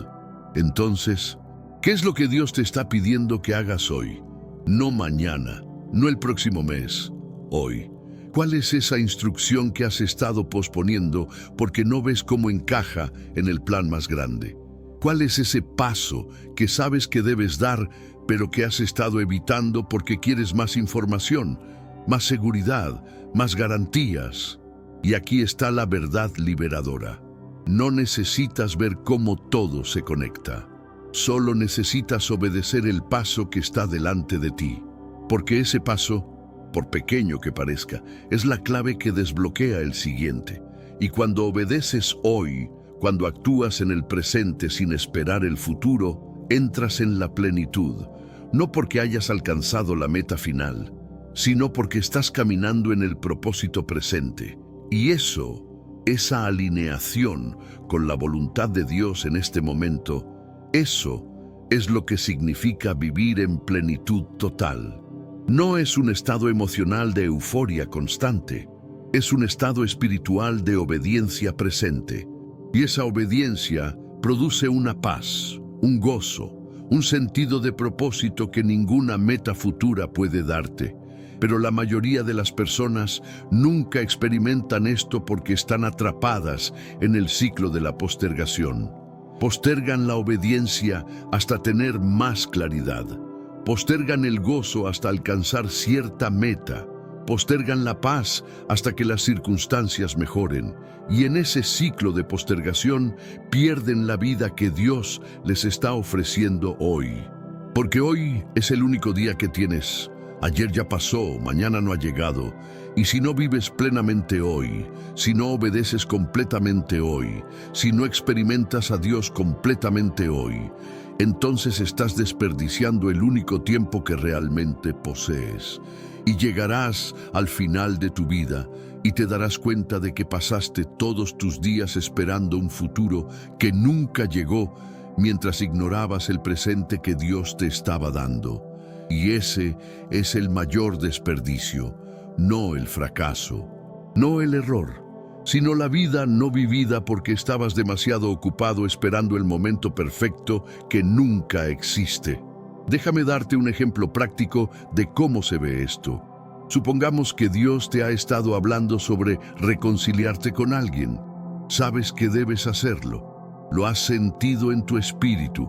Entonces, ¿qué es lo que Dios te está pidiendo que hagas hoy? No mañana, no el próximo mes, hoy. ¿Cuál es esa instrucción que has estado posponiendo porque no ves cómo encaja en el plan más grande? ¿Cuál es ese paso que sabes que debes dar, pero que has estado evitando porque quieres más información, más seguridad, más garantías? Y aquí está la verdad liberadora. No necesitas ver cómo todo se conecta. Solo necesitas obedecer el paso que está delante de ti. Porque ese paso, por pequeño que parezca, es la clave que desbloquea el siguiente. Y cuando obedeces hoy, cuando actúas en el presente sin esperar el futuro, entras en la plenitud. No porque hayas alcanzado la meta final, sino porque estás caminando en el propósito presente. Y eso, esa alineación con la voluntad de Dios en este momento, eso es lo que significa vivir en plenitud total. No es un estado emocional de euforia constante, es un estado espiritual de obediencia presente. Y esa obediencia produce una paz, un gozo, un sentido de propósito que ninguna meta futura puede darte. Pero la mayoría de las personas nunca experimentan esto porque están atrapadas en el ciclo de la postergación. Postergan la obediencia hasta tener más claridad. Postergan el gozo hasta alcanzar cierta meta. Postergan la paz hasta que las circunstancias mejoren. Y en ese ciclo de postergación pierden la vida que Dios les está ofreciendo hoy. Porque hoy es el único día que tienes. Ayer ya pasó, mañana no ha llegado. Y si no vives plenamente hoy, si no obedeces completamente hoy, si no experimentas a Dios completamente hoy, entonces estás desperdiciando el único tiempo que realmente posees. Y llegarás al final de tu vida y te darás cuenta de que pasaste todos tus días esperando un futuro que nunca llegó mientras ignorabas el presente que Dios te estaba dando. Y ese es el mayor desperdicio, no el fracaso, no el error, sino la vida no vivida porque estabas demasiado ocupado esperando el momento perfecto que nunca existe. Déjame darte un ejemplo práctico de cómo se ve esto. Supongamos que Dios te ha estado hablando sobre reconciliarte con alguien. Sabes que debes hacerlo. Lo has sentido en tu espíritu,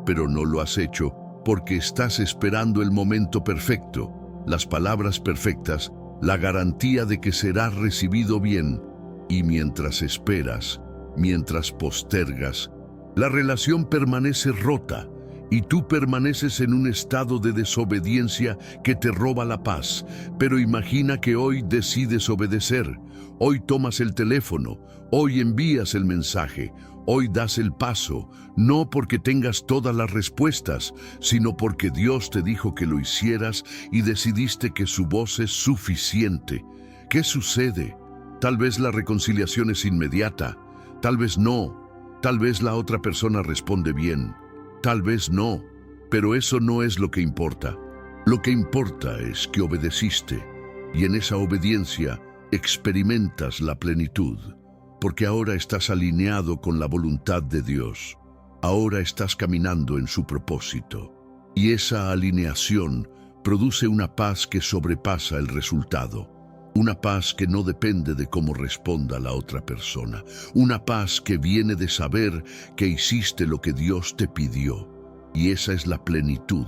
pero no lo has hecho porque estás esperando el momento perfecto, las palabras perfectas, la garantía de que serás recibido bien. Y mientras esperas, mientras postergas, la relación permanece rota y tú permaneces en un estado de desobediencia que te roba la paz. Pero imagina que hoy decides obedecer, hoy tomas el teléfono, hoy envías el mensaje, Hoy das el paso, no porque tengas todas las respuestas, sino porque Dios te dijo que lo hicieras y decidiste que su voz es suficiente. ¿Qué sucede? Tal vez la reconciliación es inmediata, tal vez no, tal vez la otra persona responde bien, tal vez no, pero eso no es lo que importa. Lo que importa es que obedeciste y en esa obediencia experimentas la plenitud, porque ahora estás alineado con la voluntad de Dios. Ahora estás caminando en su propósito. Y esa alineación produce una paz que sobrepasa el resultado. Una paz que no depende de cómo responda la otra persona. Una paz que viene de saber que hiciste lo que Dios te pidió. Y esa es la plenitud.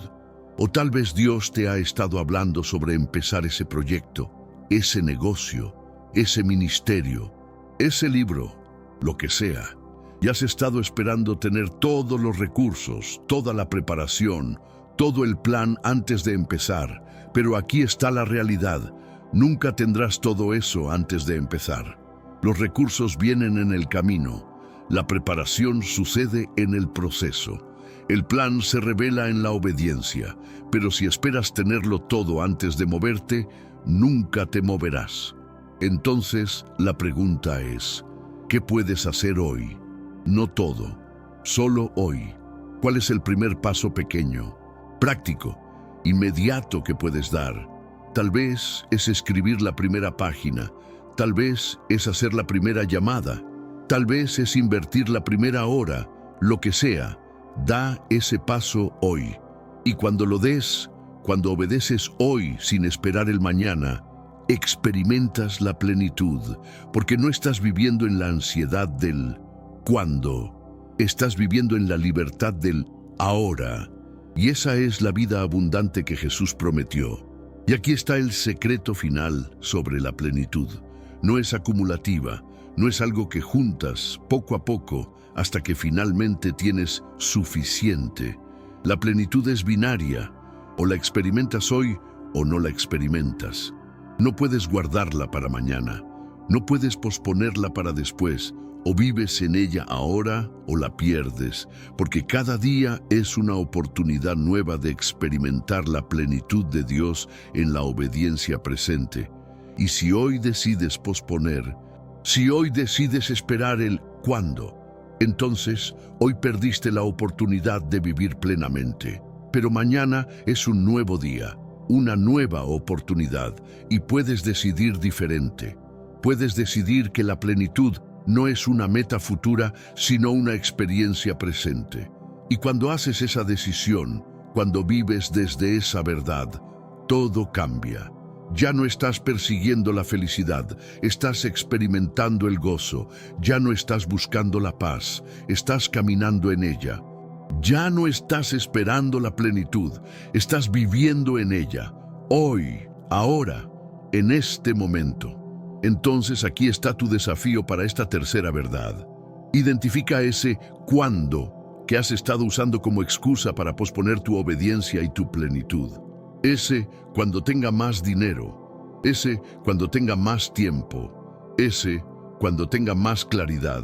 O tal vez Dios te ha estado hablando sobre empezar ese proyecto, ese negocio, ese ministerio, ese libro, lo que sea. Y has estado esperando tener todos los recursos, toda la preparación, todo el plan antes de empezar. Pero aquí está la realidad. Nunca tendrás todo eso antes de empezar. Los recursos vienen en el camino. La preparación sucede en el proceso. El plan se revela en la obediencia, pero si esperas tenerlo todo antes de moverte, nunca te moverás. Entonces, la pregunta es, ¿qué puedes hacer hoy? No todo, solo hoy. ¿Cuál es el primer paso pequeño, práctico, inmediato que puedes dar? Tal vez es escribir la primera página, tal vez es hacer la primera llamada, tal vez es invertir la primera hora, lo que sea. Da ese paso hoy. Y cuando lo des, cuando obedeces hoy sin esperar el mañana, experimentas la plenitud, porque no estás viviendo en la ansiedad del cuándo, estás viviendo en la libertad del ahora. Y esa es la vida abundante que Jesús prometió. Y aquí está el secreto final sobre la plenitud. No es acumulativa, no es algo que juntas poco a poco, hasta que finalmente tienes suficiente. La plenitud es binaria, o la experimentas hoy o no la experimentas. No puedes guardarla para mañana, no puedes posponerla para después, o vives en ella ahora o la pierdes, porque cada día es una oportunidad nueva de experimentar la plenitud de Dios en la obediencia presente. Y si hoy decides posponer, si hoy decides esperar el cuándo, entonces, hoy perdiste la oportunidad de vivir plenamente. Pero mañana es un nuevo día, una nueva oportunidad, y puedes decidir diferente. Puedes decidir que la plenitud no es una meta futura, sino una experiencia presente. Y cuando haces esa decisión, cuando vives desde esa verdad, todo cambia. Ya no estás persiguiendo la felicidad, estás experimentando el gozo. Ya no estás buscando la paz, estás caminando en ella. Ya no estás esperando la plenitud, estás viviendo en ella. Hoy, ahora, en este momento. Entonces aquí está tu desafío para esta tercera verdad. Identifica ese cuándo que has estado usando como excusa para posponer tu obediencia y tu plenitud. Ese cuando tenga más dinero, ese cuando tenga más tiempo, ese cuando tenga más claridad,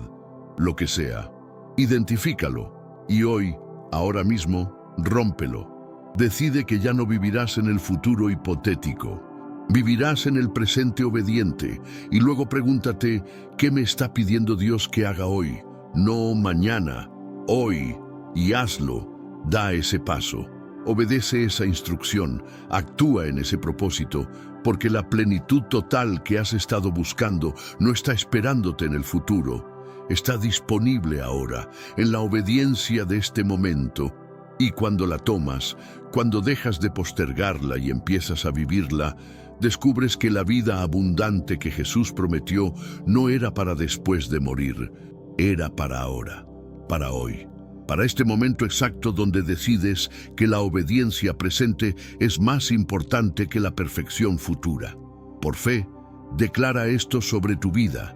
lo que sea. Identifícalo y hoy, ahora mismo, rómpelo. Decide que ya no vivirás en el futuro hipotético. Vivirás en el presente obediente y luego pregúntate, ¿qué me está pidiendo Dios que haga hoy? No mañana, hoy, y hazlo. Da ese paso. Obedece esa instrucción, actúa en ese propósito, porque la plenitud total que has estado buscando no está esperándote en el futuro, está disponible ahora, en la obediencia de este momento. Y cuando la tomas, cuando dejas de postergarla y empiezas a vivirla, descubres que la vida abundante que Jesús prometió no era para después de morir, era para ahora, para hoy. Para este momento exacto donde decides que la obediencia presente es más importante que la perfección futura. Por fe, declara esto sobre tu vida.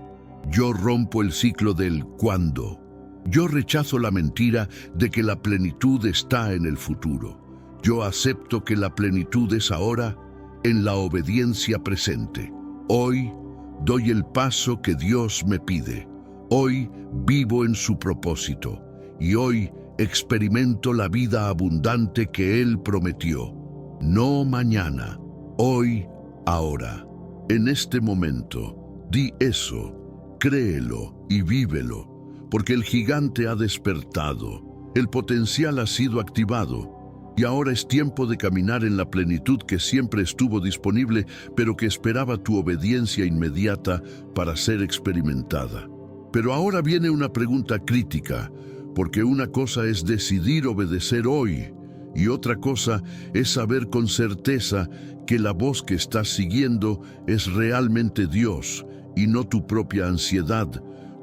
Yo rompo el ciclo del cuándo. Yo rechazo la mentira de que la plenitud está en el futuro. Yo acepto que la plenitud es ahora en la obediencia presente. Hoy doy el paso que Dios me pide. Hoy vivo en su propósito y hoy experimento la vida abundante que Él prometió. No mañana, hoy, ahora. En este momento, di eso, créelo y vívelo, porque el gigante ha despertado, el potencial ha sido activado, y ahora es tiempo de caminar en la plenitud que siempre estuvo disponible, pero que esperaba tu obediencia inmediata para ser experimentada. Pero ahora viene una pregunta crítica, porque una cosa es decidir obedecer hoy, y otra cosa es saber con certeza que la voz que estás siguiendo es realmente Dios, y no tu propia ansiedad,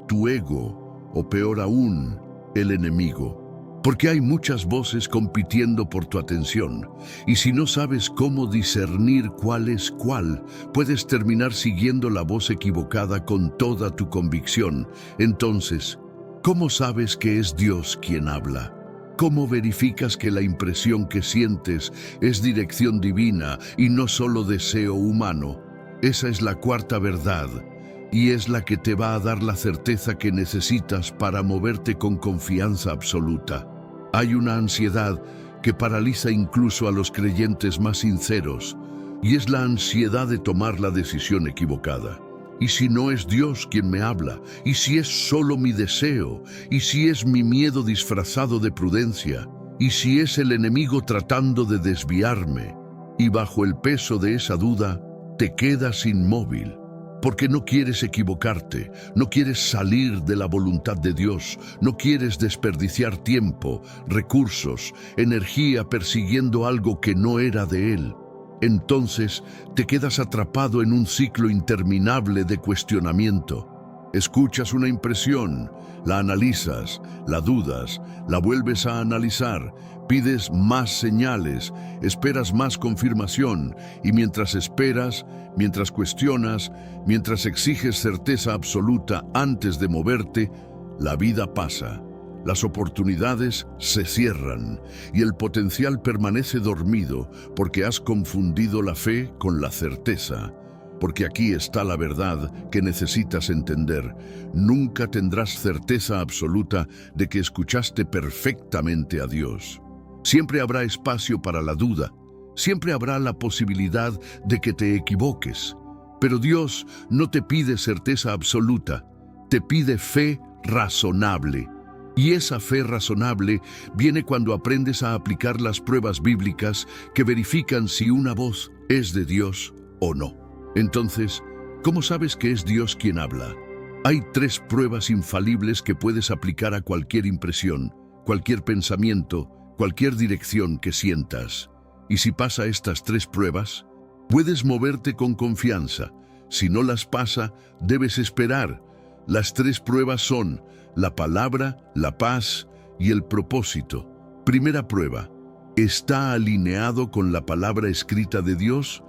tu ego, o peor aún, el enemigo. Porque hay muchas voces compitiendo por tu atención, y si no sabes cómo discernir cuál es cuál, puedes terminar siguiendo la voz equivocada con toda tu convicción. Entonces, ¿cómo sabes que es Dios quien habla? ¿Cómo verificas que la impresión que sientes es dirección divina y no solo deseo humano? Esa es la cuarta verdad, y es la que te va a dar la certeza que necesitas para moverte con confianza absoluta. Hay una ansiedad que paraliza incluso a los creyentes más sinceros, y es la ansiedad de tomar la decisión equivocada. ¿Y si no es Dios quien me habla? ¿Y si es solo mi deseo? ¿Y si es mi miedo disfrazado de prudencia? ¿Y si es el enemigo tratando de desviarme? Y bajo el peso de esa duda, te quedas inmóvil. Porque no quieres equivocarte, no quieres salir de la voluntad de Dios, no quieres desperdiciar tiempo, recursos, energía persiguiendo algo que no era de Él. Entonces te quedas atrapado en un ciclo interminable de cuestionamiento. Escuchas una impresión, la analizas, la dudas, la vuelves a analizar, pides más señales, esperas más confirmación, y mientras esperas, mientras cuestionas, mientras exiges certeza absoluta antes de moverte, la vida pasa. Las oportunidades se cierran y el potencial permanece dormido porque has confundido la fe con la certeza. Porque aquí está la verdad que necesitas entender. Nunca tendrás certeza absoluta de que escuchaste perfectamente a Dios. Siempre habrá espacio para la duda. Siempre habrá la posibilidad de que te equivoques. Pero Dios no te pide certeza absoluta, te pide fe razonable. Y esa fe razonable viene cuando aprendes a aplicar las pruebas bíblicas que verifican si una voz es de Dios o no. Entonces, ¿cómo sabes que es Dios quien habla? Hay 3 pruebas infalibles que puedes aplicar a cualquier impresión, cualquier pensamiento, cualquier dirección que sientas. Y si pasa estas 3 pruebas, puedes moverte con confianza. Si no las pasa, debes esperar. Las 3 pruebas son la palabra, la paz y el propósito. Primera prueba, ¿está alineado con la palabra escrita de Dios?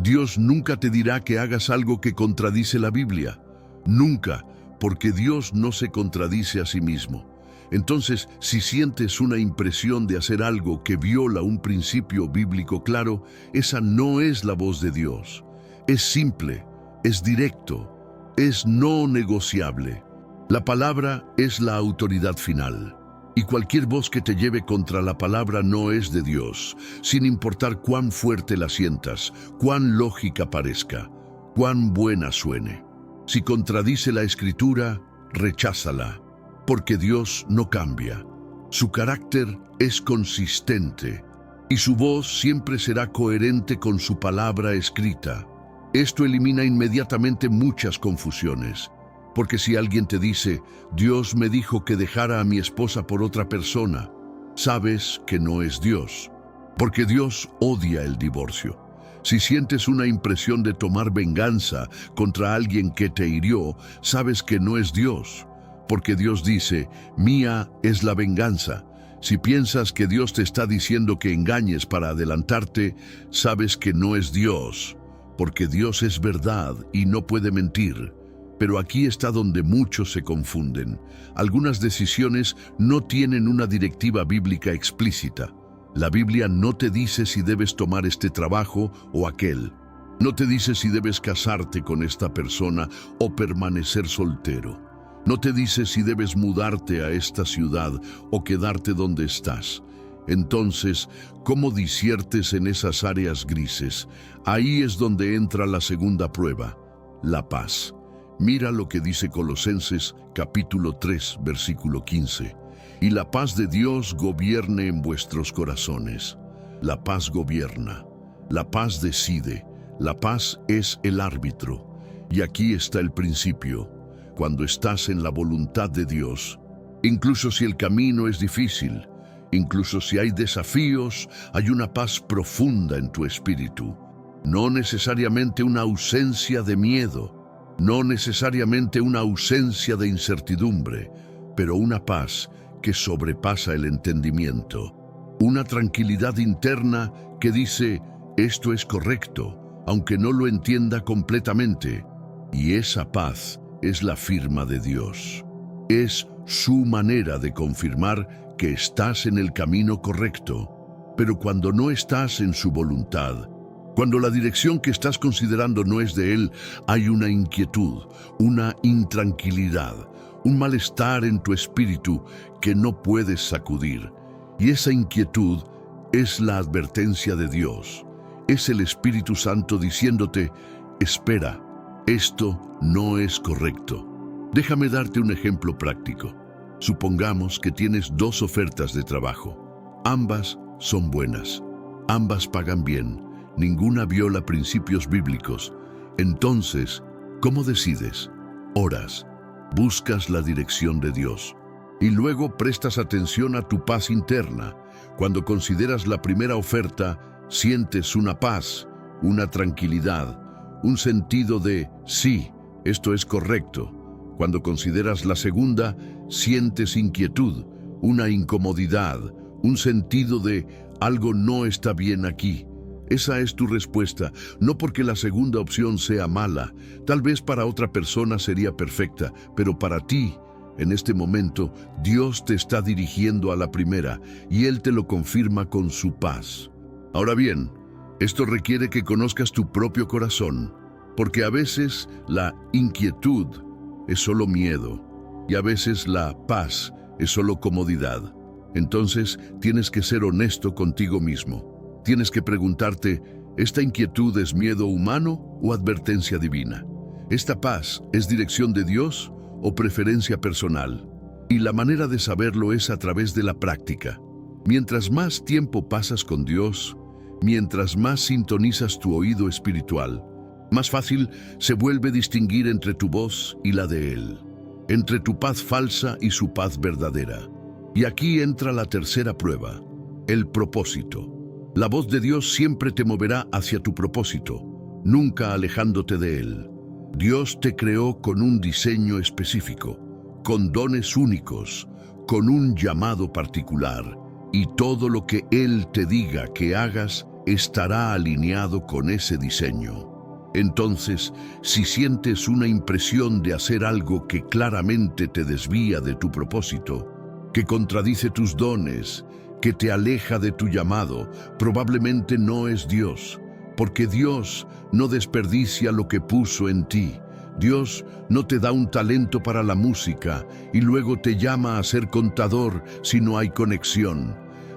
Dios nunca te dirá que hagas algo que contradice la Biblia. Nunca, porque Dios no se contradice a sí mismo. Entonces, si sientes una impresión de hacer algo que viola un principio bíblico claro, esa no es la voz de Dios. Es simple, es directo, es no negociable. La palabra es la autoridad final. Y cualquier voz que te lleve contra la palabra no es de Dios, sin importar cuán fuerte la sientas, cuán lógica parezca, cuán buena suene. Si contradice la Escritura, recházala, porque Dios no cambia. Su carácter es consistente, y su voz siempre será coherente con su palabra escrita. Esto elimina inmediatamente muchas confusiones. Porque si alguien te dice, Dios me dijo que dejara a mi esposa por otra persona, sabes que no es Dios. Porque Dios odia el divorcio. Si sientes una impresión de tomar venganza contra alguien que te hirió, sabes que no es Dios. Porque Dios dice, mía es la venganza. Si piensas que Dios te está diciendo que engañes para adelantarte, sabes que no es Dios. Porque Dios es verdad y no puede mentir. Pero aquí está donde muchos se confunden. Algunas decisiones no tienen una directiva bíblica explícita. La Biblia no te dice si debes tomar este trabajo o aquel. No te dice si debes casarte con esta persona o permanecer soltero. No te dice si debes mudarte a esta ciudad o quedarte donde estás. Entonces, ¿cómo disiertes en esas áreas grises? Ahí es donde entra la segunda prueba, la paz. Mira lo que dice Colosenses capítulo 3, versículo 15. Y la paz de Dios gobierne en vuestros corazones. La paz gobierna, la paz decide, la paz es el árbitro. Y aquí está el principio. Cuando estás en la voluntad de Dios, incluso si el camino es difícil, incluso si hay desafíos, hay una paz profunda en tu espíritu. No necesariamente una ausencia de miedo, no necesariamente una ausencia de incertidumbre, pero una paz que sobrepasa el entendimiento. Una tranquilidad interna que dice, esto es correcto, aunque no lo entienda completamente. Y esa paz es la firma de Dios. Es su manera de confirmar que estás en el camino correcto. Pero cuando no estás en su voluntad, cuando la dirección que estás considerando no es de Él, hay una inquietud, una intranquilidad, un malestar en tu espíritu que no puedes sacudir. Y esa inquietud es la advertencia de Dios. Es el Espíritu Santo diciéndote, espera, esto no es correcto. Déjame darte un ejemplo práctico. Supongamos que tienes dos ofertas de trabajo. Ambas son buenas. Ambas pagan bien. Ninguna viola principios bíblicos. Entonces, ¿cómo decides? Oras, buscas la dirección de Dios y luego prestas atención a tu paz interna. Cuando consideras la primera oferta, sientes una paz, una tranquilidad, un sentido de sí, esto es correcto. Cuando consideras la segunda, sientes inquietud, una incomodidad, un sentido de algo no está bien aquí. Esa es tu respuesta, no porque la segunda opción sea mala. Tal vez para otra persona sería perfecta, pero para ti, en este momento, Dios te está dirigiendo a la primera y Él te lo confirma con su paz. Ahora bien, esto requiere que conozcas tu propio corazón, porque a veces la inquietud es solo miedo y a veces la paz es solo comodidad. Entonces, tienes que ser honesto contigo mismo. Tienes que preguntarte, ¿esta inquietud es miedo humano o advertencia divina? ¿Esta paz es dirección de Dios o preferencia personal? Y la manera de saberlo es a través de la práctica. Mientras más tiempo pasas con Dios, mientras más sintonizas tu oído espiritual, más fácil se vuelve distinguir entre tu voz y la de Él, entre tu paz falsa y su paz verdadera. Y aquí entra la tercera prueba, el propósito. La voz de Dios siempre te moverá hacia tu propósito, nunca alejándote de Él. Dios te creó con un diseño específico, con dones únicos, con un llamado particular, y todo lo que Él te diga que hagas estará alineado con ese diseño. Entonces, si sientes una impresión de hacer algo que claramente te desvía de tu propósito, que contradice tus dones, que te aleja de tu llamado, probablemente no es Dios, porque Dios no desperdicia lo que puso en ti. Dios no te da un talento para la música y luego te llama a ser contador si no hay conexión.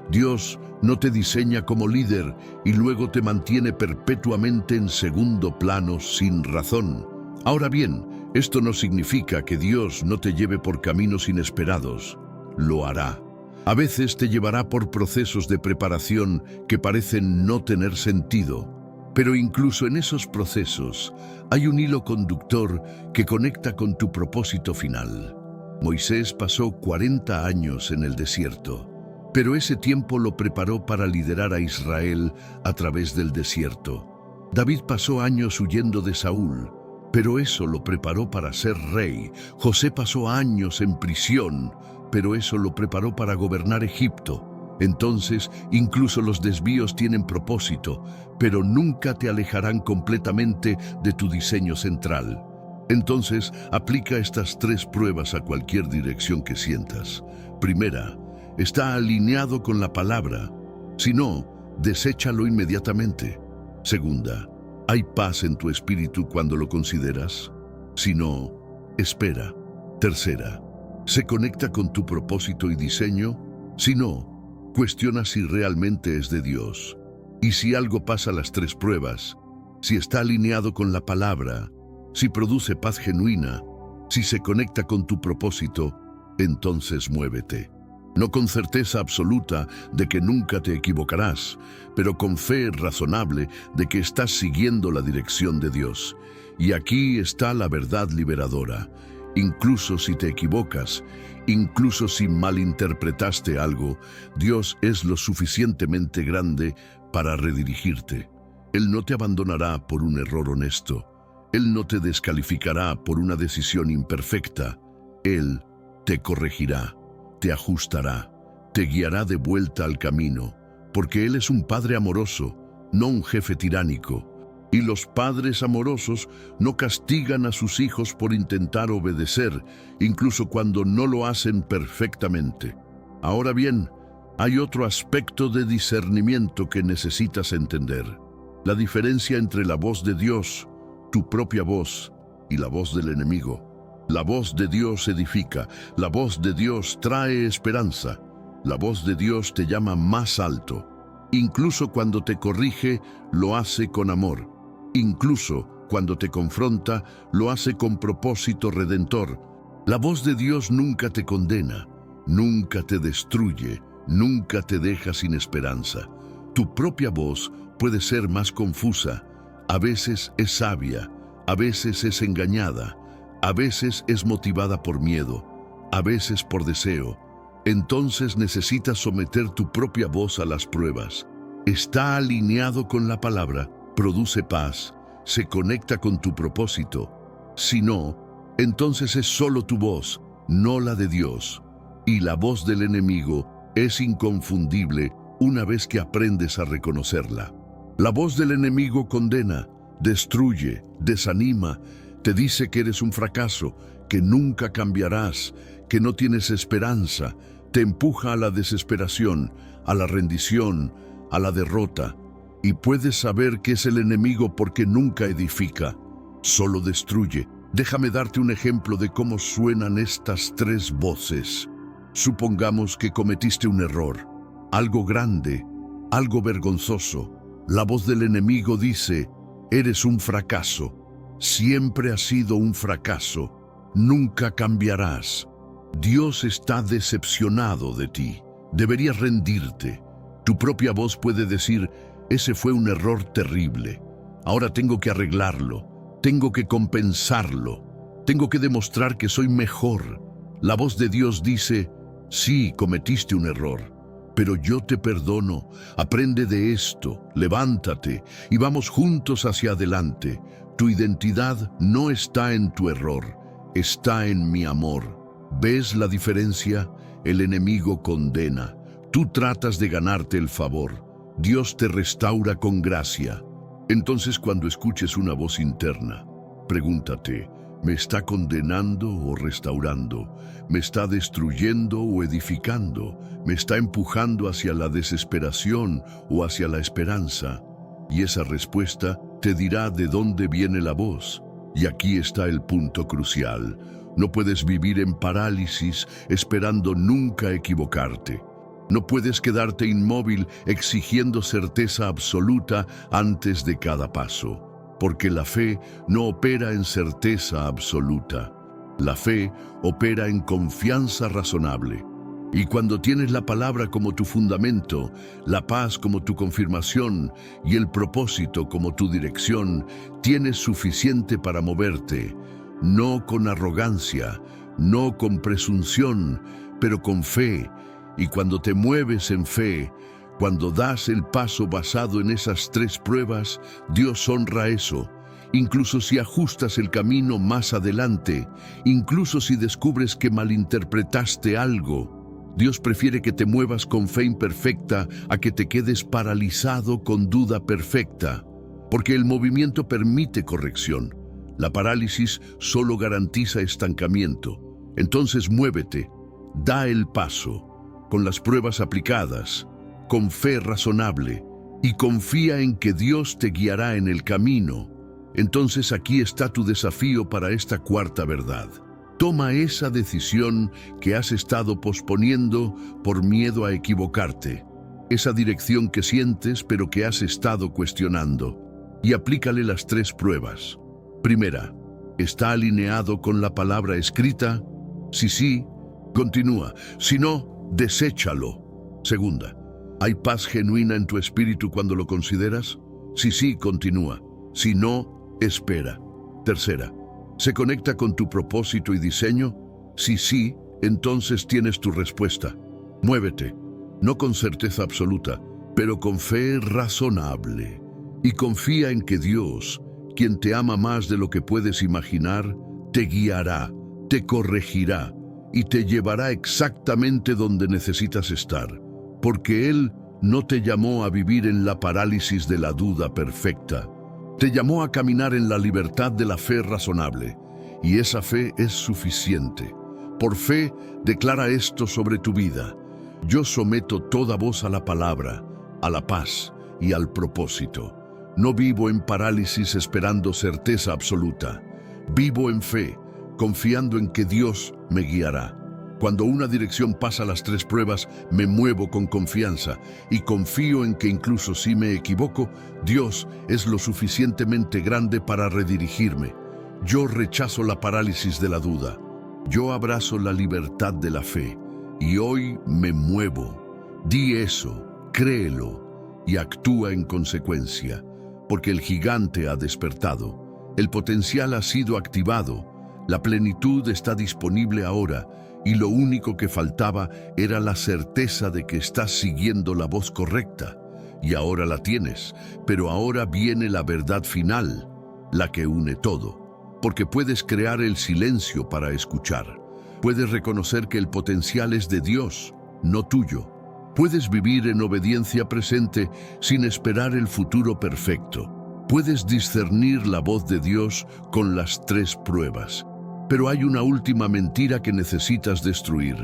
Dios no te diseña como líder y luego te mantiene perpetuamente en segundo plano sin razón. Ahora bien, esto no significa que Dios no te lleve por caminos inesperados. Lo hará. A veces te llevará por procesos de preparación que parecen no tener sentido, pero incluso en esos procesos hay un hilo conductor que conecta con tu propósito final. Moisés pasó 40 años en el desierto, pero ese tiempo lo preparó para liderar a Israel a través del desierto. David pasó años huyendo de Saúl, pero eso lo preparó para ser rey. José pasó años en prisión, pero eso lo preparó para gobernar Egipto. Entonces, incluso los desvíos tienen propósito, pero nunca te alejarán completamente de tu diseño central. Entonces, aplica estas tres pruebas a cualquier dirección que sientas. Primera, ¿está alineado con la palabra? Si no, deséchalo inmediatamente. Segunda, ¿hay paz en tu espíritu cuando lo consideras? Si no, espera. Tercera, ¿se conecta con tu propósito y diseño? Si no, cuestiona si realmente es de Dios. Y si algo pasa las tres pruebas, si está alineado con la palabra, si produce paz genuina, si se conecta con tu propósito, entonces muévete. No con certeza absoluta de que nunca te equivocarás, pero con fe razonable de que estás siguiendo la dirección de Dios. Y aquí está la verdad liberadora. Incluso si te equivocas, incluso si malinterpretaste algo, Dios es lo suficientemente grande para redirigirte. Él no te abandonará por un error honesto. Él no te descalificará por una decisión imperfecta. Él te corregirá, te ajustará, te guiará de vuelta al camino, porque Él es un padre amoroso, no un jefe tiránico. Y los padres amorosos no castigan a sus hijos por intentar obedecer, incluso cuando no lo hacen perfectamente. Ahora bien, hay otro aspecto de discernimiento que necesitas entender. La diferencia entre la voz de Dios, tu propia voz, y la voz del enemigo. La voz de Dios edifica, la voz de Dios trae esperanza, la voz de Dios te llama más alto. Incluso cuando te corrige, lo hace con amor. Incluso cuando te confronta, lo hace con propósito redentor. La voz de Dios nunca te condena, nunca te destruye, nunca te deja sin esperanza. Tu propia voz puede ser más confusa, a veces es sabia, a veces es engañada, a veces es motivada por miedo, a veces por deseo. Entonces necesitas someter tu propia voz a las pruebas. Está alineado con la palabra, produce paz, se conecta con tu propósito. Si no, entonces es solo tu voz, no la de Dios. Y la voz del enemigo es inconfundible una vez que aprendes a reconocerla. La voz del enemigo condena, destruye, desanima, te dice que eres un fracaso, que nunca cambiarás, que no tienes esperanza, te empuja a la desesperación, a la rendición, a la derrota. Y puedes saber que es el enemigo porque nunca edifica, solo destruye. Déjame darte un ejemplo de cómo suenan estas tres voces. Supongamos que cometiste un error, algo grande, algo vergonzoso. La voz del enemigo dice, eres un fracaso, siempre has sido un fracaso, nunca cambiarás. Dios está decepcionado de ti, deberías rendirte. Tu propia voz puede decir, ese fue un error terrible, ahora tengo que arreglarlo, tengo que compensarlo, tengo que demostrar que soy mejor. La voz de Dios dice, sí, cometiste un error, pero yo te perdono, aprende de esto, levántate y vamos juntos hacia adelante. Tu identidad no está en tu error, está en mi amor. ¿Ves la diferencia? El enemigo condena, tú tratas de ganarte el favor, Dios te restaura con gracia. Entonces cuando escuches una voz interna, pregúntate, ¿me está condenando o restaurando? ¿Me está destruyendo o edificando? ¿Me está empujando hacia la desesperación o hacia la esperanza? Y esa respuesta te dirá de dónde viene la voz. Y aquí está el punto crucial. No puedes vivir en parálisis esperando nunca equivocarte. No puedes quedarte inmóvil exigiendo certeza absoluta antes de cada paso. Porque la fe no opera en certeza absoluta. La fe opera en confianza razonable. Y cuando tienes la palabra como tu fundamento, la paz como tu confirmación y el propósito como tu dirección, tienes suficiente para moverte, no con arrogancia, no con presunción, pero con fe. Y cuando te mueves en fe, cuando das el paso basado en esas tres pruebas, Dios honra eso. Incluso si ajustas el camino más adelante, incluso si descubres que malinterpretaste algo, Dios prefiere que te muevas con fe imperfecta a que te quedes paralizado con duda perfecta, porque el movimiento permite corrección. La parálisis solo garantiza estancamiento. Entonces muévete, da el paso, con las pruebas aplicadas, con fe razonable, y confía en que Dios te guiará en el camino. Entonces aquí está tu desafío para esta cuarta verdad. Toma esa decisión que has estado posponiendo por miedo a equivocarte, esa dirección que sientes pero que has estado cuestionando, y aplícale las 3 pruebas. Primera, ¿está alineado con la palabra escrita? Si sí, continúa. Si no, deséchalo. Segunda, ¿hay paz genuina en tu espíritu cuando lo consideras? Si sí, continúa. Si no, espera. Tercera, ¿se conecta con tu propósito y diseño? Si sí, entonces tienes tu respuesta. Muévete, no con certeza absoluta, pero con fe razonable. Y confía en que Dios, quien te ama más de lo que puedes imaginar, te guiará, te corregirá y te llevará exactamente donde necesitas estar, porque Él no te llamó a vivir en la parálisis de la duda perfecta. Te llamó a caminar en la libertad de la fe razonable, y esa fe es suficiente. Por fe, declara esto sobre tu vida. Yo someto toda voz a la palabra, a la paz y al propósito. No vivo en parálisis esperando certeza absoluta. Vivo en fe, confiando en que Dios me guiará. Cuando una dirección pasa las 3 pruebas, me muevo con confianza y confío en que incluso si me equivoco, Dios es lo suficientemente grande para redirigirme. Yo rechazo la parálisis de la duda. Yo abrazo la libertad de la fe y hoy me muevo. Di eso, créelo y actúa en consecuencia, porque el gigante ha despertado, el potencial ha sido activado, la plenitud está disponible ahora. Y lo único que faltaba era la certeza de que estás siguiendo la voz correcta. Y ahora la tienes, pero ahora viene la verdad final, la que une todo. Porque puedes crear el silencio para escuchar. Puedes reconocer que el potencial es de Dios, no tuyo. Puedes vivir en obediencia presente sin esperar el futuro perfecto. Puedes discernir la voz de Dios con las 3 pruebas. Pero hay una última mentira que necesitas destruir,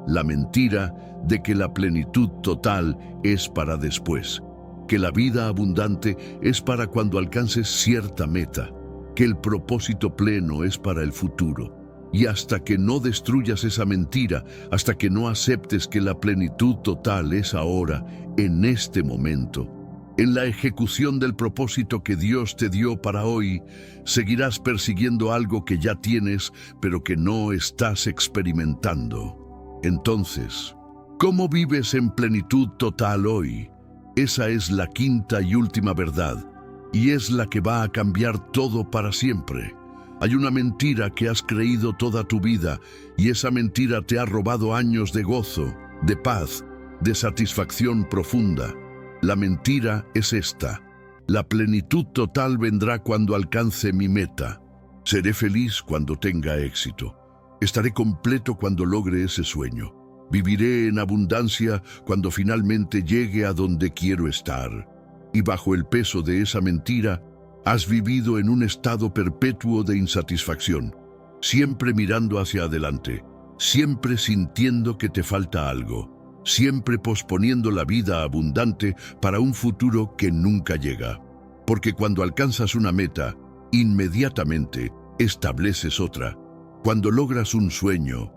la mentira de que la plenitud total es para después, que la vida abundante es para cuando alcances cierta meta, que el propósito pleno es para el futuro. Y hasta que no destruyas esa mentira, hasta que no aceptes que la plenitud total es ahora, en este momento, en la ejecución del propósito que Dios te dio para hoy, seguirás persiguiendo algo que ya tienes, pero que no estás experimentando. Entonces, ¿cómo vives en plenitud total hoy? Esa es la 5ª y última verdad, y es la que va a cambiar todo para siempre. Hay una mentira que has creído toda tu vida, y esa mentira te ha robado años de gozo, de paz, de satisfacción profunda. La mentira es esta: la plenitud total vendrá cuando alcance mi meta. Seré feliz cuando tenga éxito. Estaré completo cuando logre ese sueño. Viviré en abundancia cuando finalmente llegue a donde quiero estar. Y bajo el peso de esa mentira, has vivido en un estado perpetuo de insatisfacción, siempre mirando hacia adelante, siempre sintiendo que te falta algo. Siempre posponiendo la vida abundante para un futuro que nunca llega. Porque cuando alcanzas una meta, inmediatamente estableces otra. Cuando logras un sueño,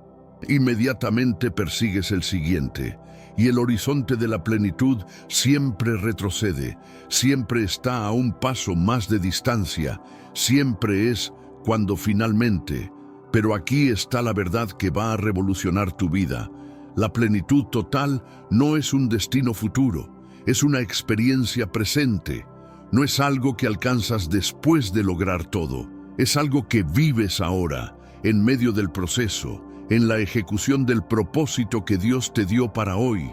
inmediatamente persigues el siguiente. Y el horizonte de la plenitud siempre retrocede, siempre está a un paso más de distancia, siempre es cuando finalmente. Pero aquí está la verdad que va a revolucionar tu vida. La plenitud total no es un destino futuro, es una experiencia presente. No es algo que alcanzas después de lograr todo, es algo que vives ahora, en medio del proceso, en la ejecución del propósito que Dios te dio para hoy.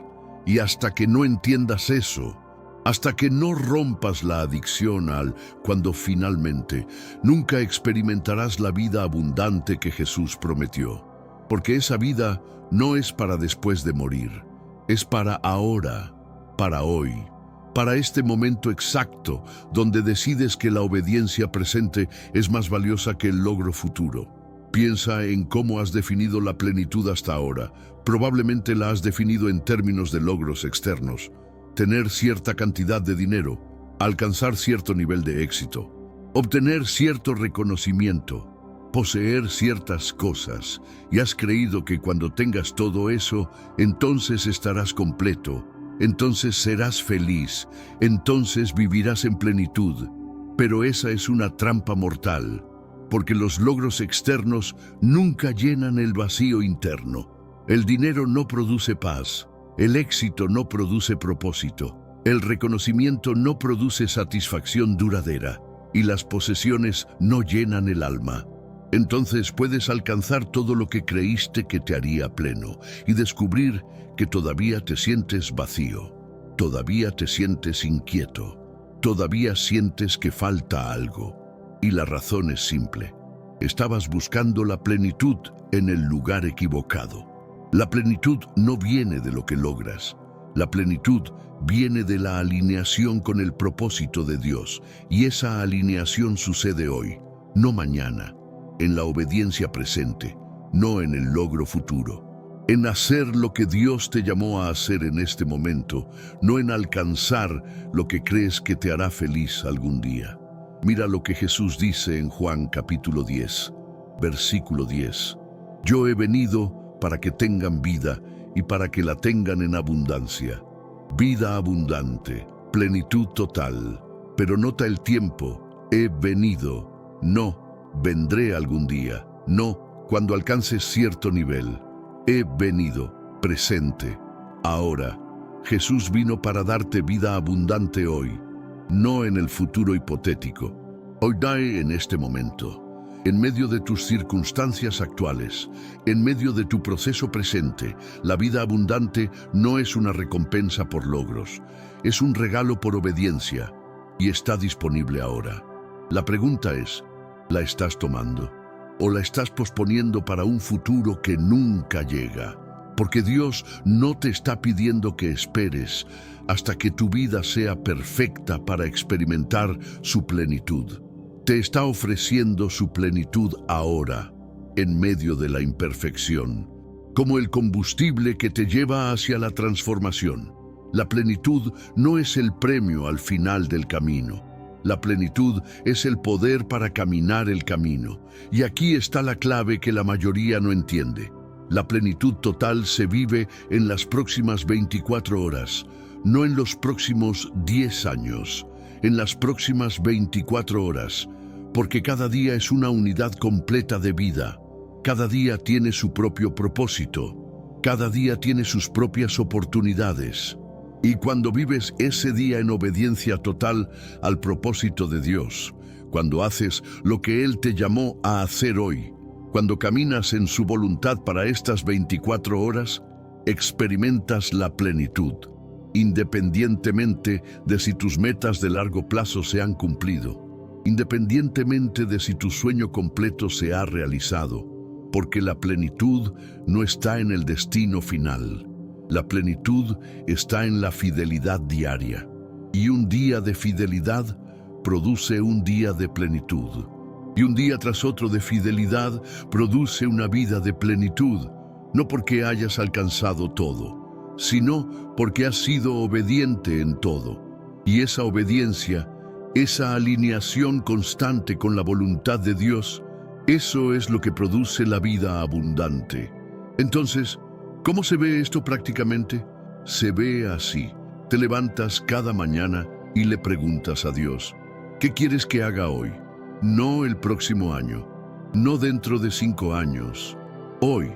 Y hasta que no entiendas eso, hasta que no rompas la adicción al cuando finalmente, nunca experimentarás la vida abundante que Jesús prometió. Porque esa vida no es para después de morir, es para ahora, para hoy, para este momento exacto donde decides que la obediencia presente es más valiosa que el logro futuro. Piensa en cómo has definido la plenitud hasta ahora. Probablemente la has definido en términos de logros externos. Tener cierta cantidad de dinero, alcanzar cierto nivel de éxito, obtener cierto reconocimiento. poseer ciertas cosas, y has creído que cuando tengas todo eso, entonces estarás completo, entonces serás feliz, entonces vivirás en plenitud. Pero esa es una trampa mortal, porque los logros externos nunca llenan el vacío interno. El dinero no produce paz, el éxito no produce propósito, el reconocimiento no produce satisfacción duradera, y las posesiones no llenan el alma. Entonces puedes alcanzar todo lo que creíste que te haría pleno y descubrir que todavía te sientes vacío, todavía te sientes inquieto, todavía sientes que falta algo. Y la razón es simple. Estabas buscando la plenitud en el lugar equivocado. La plenitud no viene de lo que logras. La plenitud viene de la alineación con el propósito de Dios, y esa alineación sucede hoy, no mañana, en la obediencia presente, no en el logro futuro, en hacer lo que Dios te llamó a hacer en este momento, no en alcanzar lo que crees que te hará feliz algún día. Mira lo que Jesús dice en Juan capítulo 10, versículo 10. Yo he venido para que tengan vida y para que la tengan en abundancia. Vida abundante, plenitud total. Pero nota el tiempo. He venido. No, vendré algún día. No, cuando alcances cierto nivel. He venido, presente. Ahora, Jesús vino para darte vida abundante hoy, no en el futuro hipotético. Hoy dai en este momento. En medio de tus circunstancias actuales, en medio de tu proceso presente, la vida abundante no es una recompensa por logros, es un regalo por obediencia y está disponible ahora. La pregunta es, ¿la estás tomando o la estás posponiendo para un futuro que nunca llega? Porque Dios no te está pidiendo que esperes hasta que tu vida sea perfecta para experimentar su plenitud. Te está ofreciendo su plenitud ahora, en medio de la imperfección, como el combustible que te lleva hacia la transformación. La plenitud no es el premio al final del camino. La plenitud es el poder para caminar el camino. Y aquí está la clave que la mayoría no entiende. La plenitud total se vive en las próximas 24 horas, no en los próximos 10 años. En las próximas 24 horas, porque cada día es una unidad completa de vida. Cada día tiene su propio propósito. Cada día tiene sus propias oportunidades. Y cuando vives ese día en obediencia total al propósito de Dios, cuando haces lo que Él te llamó a hacer hoy, cuando caminas en su voluntad para estas 24 horas, experimentas la plenitud, independientemente de si tus metas de largo plazo se han cumplido, independientemente de si tu sueño completo se ha realizado, porque la plenitud no está en el destino final. La plenitud está en la fidelidad diaria, y un día de fidelidad produce un día de plenitud, y un día tras otro de fidelidad produce una vida de plenitud, no porque hayas alcanzado todo, sino porque has sido obediente en todo. Y esa obediencia, esa alineación constante con la voluntad de Dios, eso es lo que produce la vida abundante. Entonces, ¿cómo se ve esto prácticamente? Se ve así. Te levantas cada mañana y le preguntas a Dios, ¿qué quieres que haga hoy? No el próximo año, no dentro de 5 años. Hoy,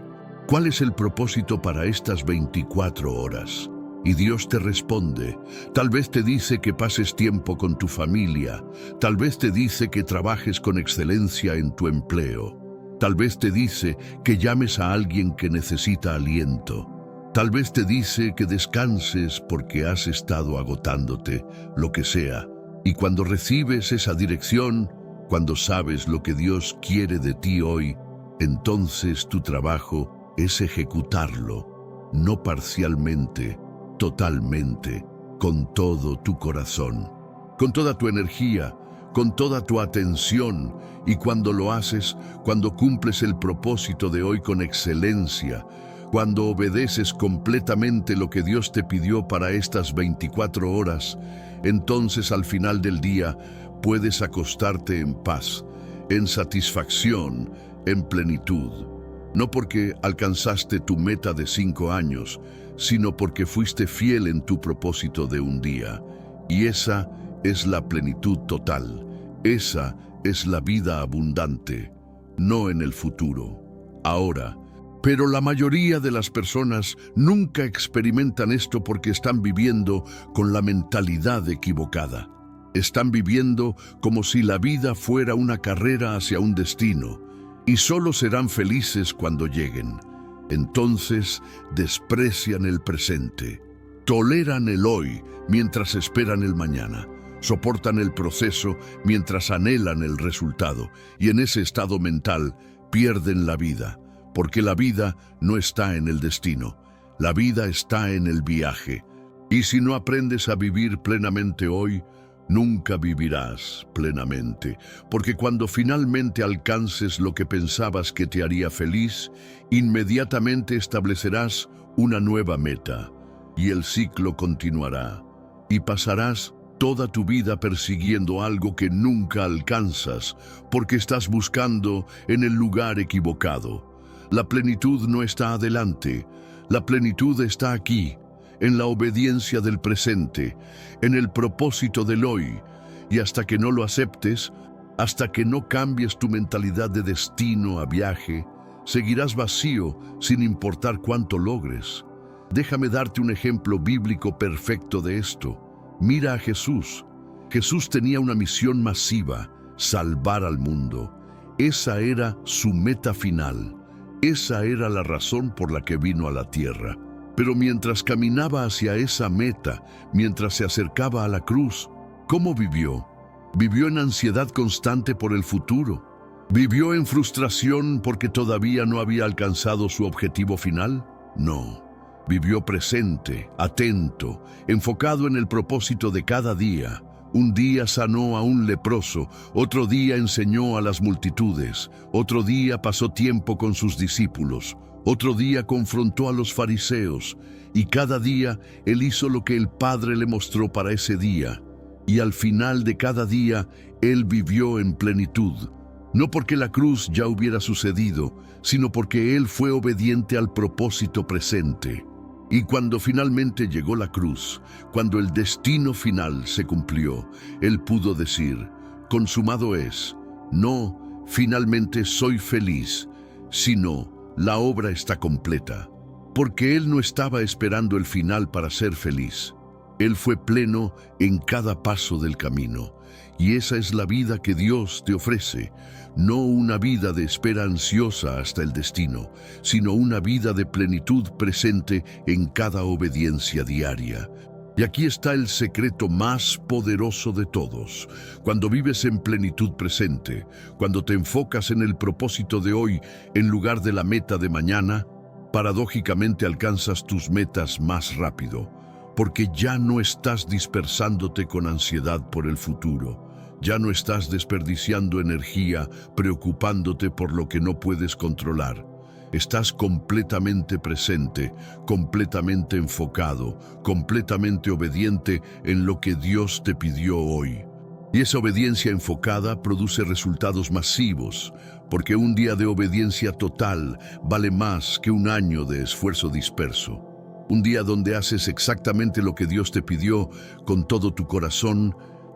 ¿cuál es el propósito para estas 24 horas? Y Dios te responde. Tal vez te dice que pases tiempo con tu familia. Tal vez te dice que trabajes con excelencia en tu empleo. Tal vez te dice que llames a alguien que necesita aliento. Tal vez te dice que descanses porque has estado agotándote, lo que sea. Y cuando recibes esa dirección, cuando sabes lo que Dios quiere de ti hoy, entonces tu trabajo es ejecutarlo, no parcialmente, totalmente, con todo tu corazón, con toda tu energía, con toda tu atención, y cuando lo haces, cuando cumples el propósito de hoy con excelencia, cuando obedeces completamente lo que Dios te pidió para estas 24 horas, entonces al final del día puedes acostarte en paz, en satisfacción, en plenitud. No porque alcanzaste tu meta de 5 años, sino porque fuiste fiel en tu propósito de un día. Y esa es la plenitud total. Esa es la vida abundante, no en el futuro, ahora. Pero la mayoría de las personas nunca experimentan esto porque están viviendo con la mentalidad equivocada. Están viviendo como si la vida fuera una carrera hacia un destino y solo serán felices cuando lleguen. Entonces desprecian el presente, toleran el hoy mientras esperan el mañana, soportan el proceso mientras anhelan el resultado y en ese estado mental pierden la vida. Porque la vida no está en el destino, la vida está en el viaje. Y si no aprendes a vivir plenamente hoy, nunca vivirás plenamente. Porque cuando finalmente alcances lo que pensabas que te haría feliz, inmediatamente establecerás una nueva meta. Y el ciclo continuará. Y pasarás toda tu vida persiguiendo algo que nunca alcanzas, porque estás buscando en el lugar equivocado. La plenitud no está adelante, la plenitud está aquí, en la obediencia del presente, en el propósito del hoy, y hasta que no lo aceptes, hasta que no cambies tu mentalidad de destino a viaje, seguirás vacío sin importar cuánto logres. Déjame darte un ejemplo bíblico perfecto de esto. Mira a Jesús. Jesús tenía una misión masiva, salvar al mundo. Esa era su meta final. Esa era la razón por la que vino a la tierra. Pero mientras caminaba hacia esa meta, mientras se acercaba a la cruz, ¿cómo vivió? Vivió en ansiedad constante por el futuro. ¿Vivió en frustración porque todavía no había alcanzado su objetivo final? No. Vivió presente, atento, enfocado en el propósito de cada día. Un día sanó a un leproso, otro día enseñó a las multitudes, otro día pasó tiempo con sus discípulos, otro día confrontó a los fariseos, y cada día él hizo lo que el Padre le mostró para ese día. Y al final de cada día, él vivió en plenitud. No porque la cruz ya hubiera sucedido, sino porque él fue obediente al propósito presente. Y cuando finalmente llegó la cruz, cuando el destino final se cumplió, él pudo decir, consumado es. No, finalmente soy feliz, sino la obra está completa. Porque él no estaba esperando el final para ser feliz. Él fue pleno en cada paso del camino. Y esa es la vida que Dios te ofrece. No una vida de espera ansiosa hasta el destino, sino una vida de plenitud presente en cada obediencia diaria. Y aquí está el secreto más poderoso de todos. Cuando vives en plenitud presente, cuando te enfocas en el propósito de hoy en lugar de la meta de mañana, paradójicamente alcanzas tus metas más rápido, porque ya no estás dispersándote con ansiedad por el futuro. Ya no estás desperdiciando energía preocupándote por lo que no puedes controlar. Estás completamente presente, completamente enfocado, completamente obediente en lo que Dios te pidió hoy. Y esa obediencia enfocada produce resultados masivos, porque un día de obediencia total vale más que un año de esfuerzo disperso. Un día donde haces exactamente lo que Dios te pidió con todo tu corazón,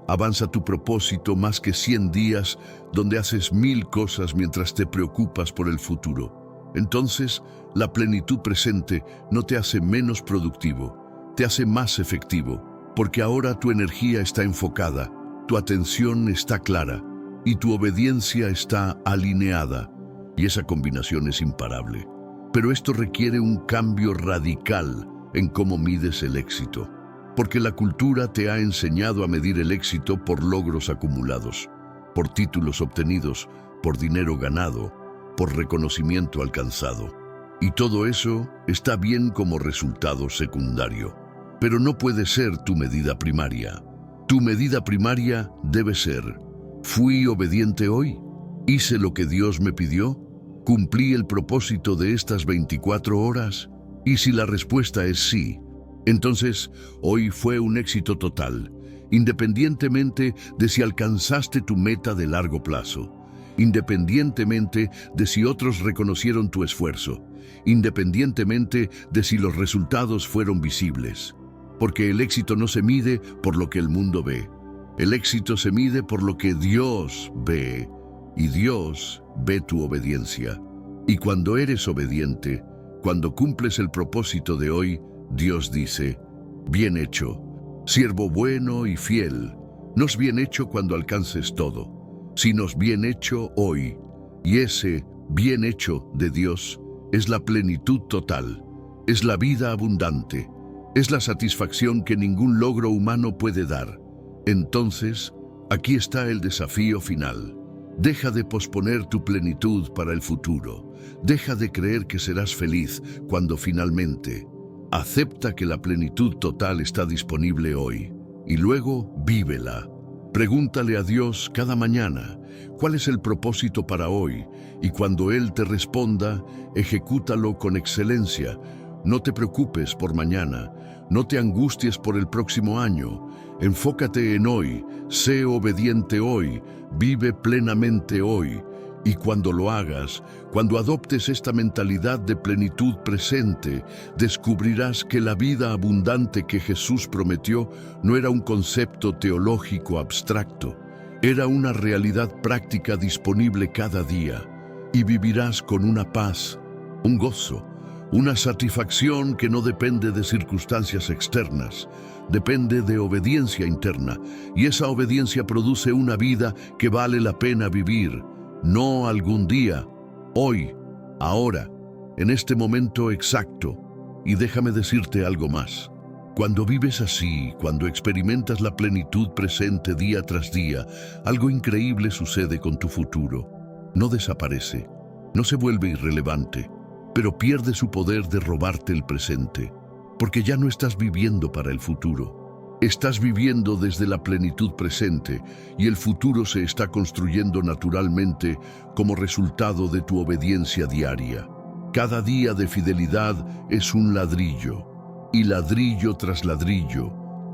avanza tu propósito más que 100 días donde haces 1000 cosas mientras te preocupas por el futuro. Entonces, la plenitud presente no te hace menos productivo, te hace más efectivo, porque ahora tu energía está enfocada, tu atención está clara y tu obediencia está alineada. Y esa combinación es imparable. Pero esto requiere un cambio radical en cómo mides el éxito. Porque la cultura te ha enseñado a medir el éxito por logros acumulados, por títulos obtenidos, por dinero ganado, por reconocimiento alcanzado. Y todo eso está bien como resultado secundario, pero no puede ser tu medida primaria. Tu medida primaria debe ser, ¿fui obediente hoy? ¿Hice lo que Dios me pidió? ¿Cumplí el propósito de estas 24 horas? Y si la respuesta es sí, entonces, hoy fue un éxito total, independientemente de si alcanzaste tu meta de largo plazo. independientemente de si otros reconocieron tu esfuerzo, independientemente de si los resultados fueron visibles. Porque el éxito no se mide por lo que el mundo ve. El éxito se mide por lo que Dios ve, y Dios ve tu obediencia. Y cuando eres obediente, cuando cumples el propósito de hoy, Dios dice: bien hecho, siervo bueno y fiel. No es bien hecho cuando alcances todo, sino es bien hecho hoy. Y ese bien hecho de Dios es la plenitud total, es la vida abundante, es la satisfacción que ningún logro humano puede dar. Entonces, aquí está el desafío final. Deja de posponer tu plenitud para el futuro. Deja de creer que serás feliz cuando finalmente. Acepta que la plenitud total está disponible hoy y luego vívela. Pregúntale a Dios cada mañana cuál es el propósito para hoy, y cuando Él te responda, ejecútalo con excelencia. No te preocupes por mañana, no te angusties por el próximo año. Enfócate en hoy, sé obediente hoy, vive plenamente hoy. Y cuando lo hagas, cuando adoptes esta mentalidad de plenitud presente, descubrirás que la vida abundante que Jesús prometió no era un concepto teológico abstracto, era una realidad práctica disponible cada día, y vivirás con una paz, un gozo, una satisfacción que no depende de circunstancias externas, depende de obediencia interna, y esa obediencia produce una vida que vale la pena vivir. No algún día, hoy, ahora, en este momento exacto. Y déjame decirte algo más. Cuando vives así, cuando experimentas la plenitud presente día tras día, algo increíble sucede con tu futuro. No desaparece, no se vuelve irrelevante, pero pierde su poder de robarte el presente, porque ya no estás viviendo para el futuro. Estás viviendo desde la plenitud presente, y el futuro se está construyendo naturalmente como resultado de tu obediencia diaria. Cada día de fidelidad es un ladrillo, y ladrillo tras ladrillo,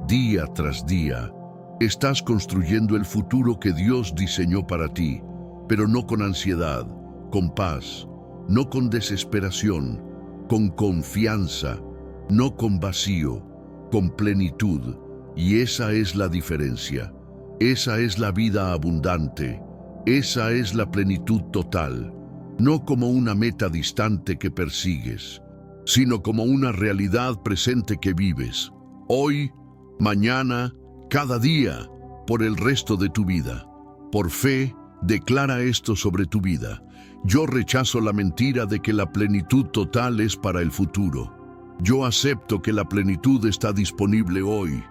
día tras día, estás construyendo el futuro que Dios diseñó para ti, pero no con ansiedad, con paz, no con desesperación, con confianza, no con vacío, con plenitud. Y esa es la diferencia. Esa es la vida abundante. Esa es la plenitud total. No como una meta distante que persigues, sino como una realidad presente que vives. Hoy, mañana, cada día, por el resto de tu vida. Por fe, declara esto sobre tu vida. Yo rechazo la mentira de que la plenitud total es para el futuro. Yo acepto que la plenitud está disponible hoy,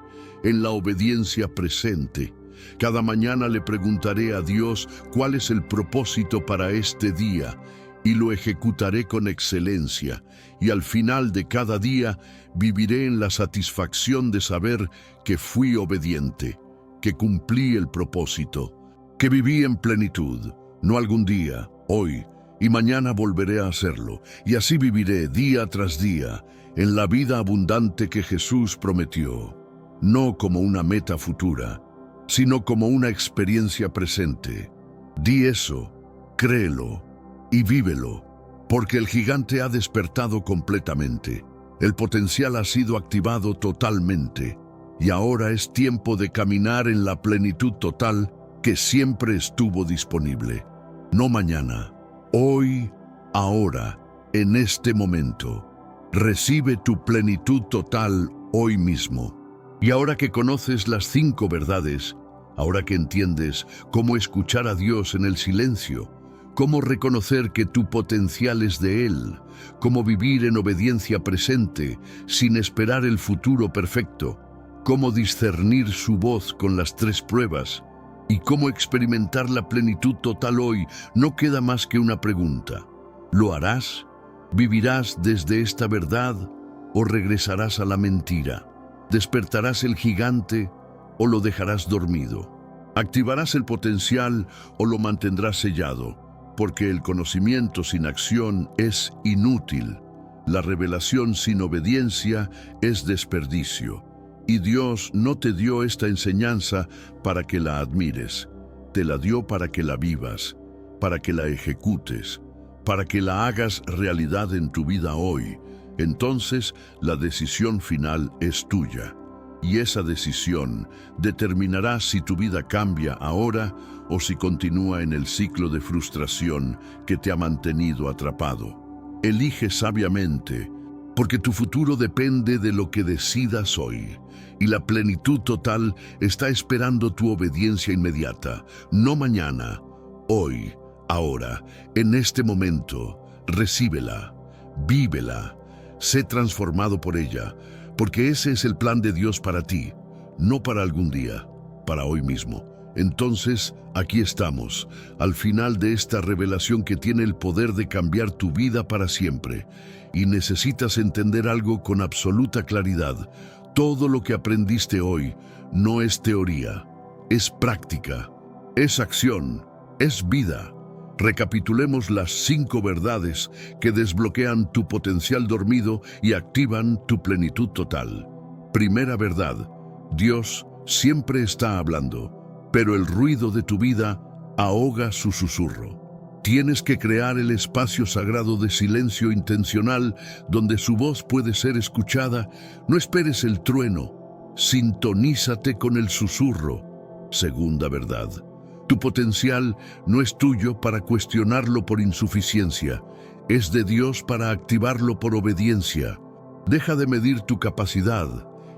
en la obediencia presente. Cada mañana le preguntaré a Dios cuál es el propósito para este día, y lo ejecutaré con excelencia. Y al final de cada día viviré en la satisfacción de saber que fui obediente, que cumplí el propósito, que viví en plenitud, no algún día, hoy, y mañana volveré a hacerlo. Y así viviré día tras día en la vida abundante que Jesús prometió. No como una meta futura, sino como una experiencia presente. Di eso, créelo y vívelo, porque el gigante ha despertado completamente. El potencial ha sido activado totalmente, y ahora es tiempo de caminar en la plenitud total que siempre estuvo disponible. No mañana, hoy, ahora, en este momento. Recibe tu plenitud total hoy mismo. Y ahora que conoces las 5 verdades, ahora que entiendes cómo escuchar a Dios en el silencio, cómo reconocer que tu potencial es de Él, cómo vivir en obediencia presente sin esperar el futuro perfecto, cómo discernir su voz con las 3 pruebas y cómo experimentar la plenitud total hoy, no queda más que una pregunta. ¿Lo harás? ¿Vivirás desde esta verdad o regresarás a la mentira? ¿Despertarás el gigante o lo dejarás dormido? ¿Activarás el potencial o lo mantendrás sellado? Porque el conocimiento sin acción es inútil. La revelación sin obediencia es desperdicio. Y Dios no te dio esta enseñanza para que la admires. Te la dio para que la vivas. para que la ejecutes, para que la hagas realidad en tu vida hoy. Entonces la decisión final es tuya. Y esa decisión determinará si tu vida cambia ahora o si continúa en el ciclo de frustración que te ha mantenido atrapado. Elige sabiamente, porque tu futuro depende de lo que decidas hoy. Y la plenitud total está esperando tu obediencia inmediata, no mañana, hoy, ahora, en este momento. Recíbela, vívela, sé transformado por ella, porque ese es el plan de Dios para ti, no para algún día, para hoy mismo. Entonces, aquí estamos, al final de esta revelación que tiene el poder de cambiar tu vida para siempre. Y necesitas entender algo con absoluta claridad. Todo lo que aprendiste hoy no es teoría, es práctica, es acción, es vida. Recapitulemos las 5 verdades que desbloquean tu potencial dormido y activan tu plenitud total. Primera verdad: Dios siempre está hablando, pero el ruido de tu vida ahoga su susurro. Tienes que crear el espacio sagrado de silencio intencional donde su voz puede ser escuchada. No esperes el trueno, sintonízate con el susurro. Segunda verdad: tu potencial no es tuyo para cuestionarlo por insuficiencia, es de Dios para activarlo por obediencia. Deja de medir tu capacidad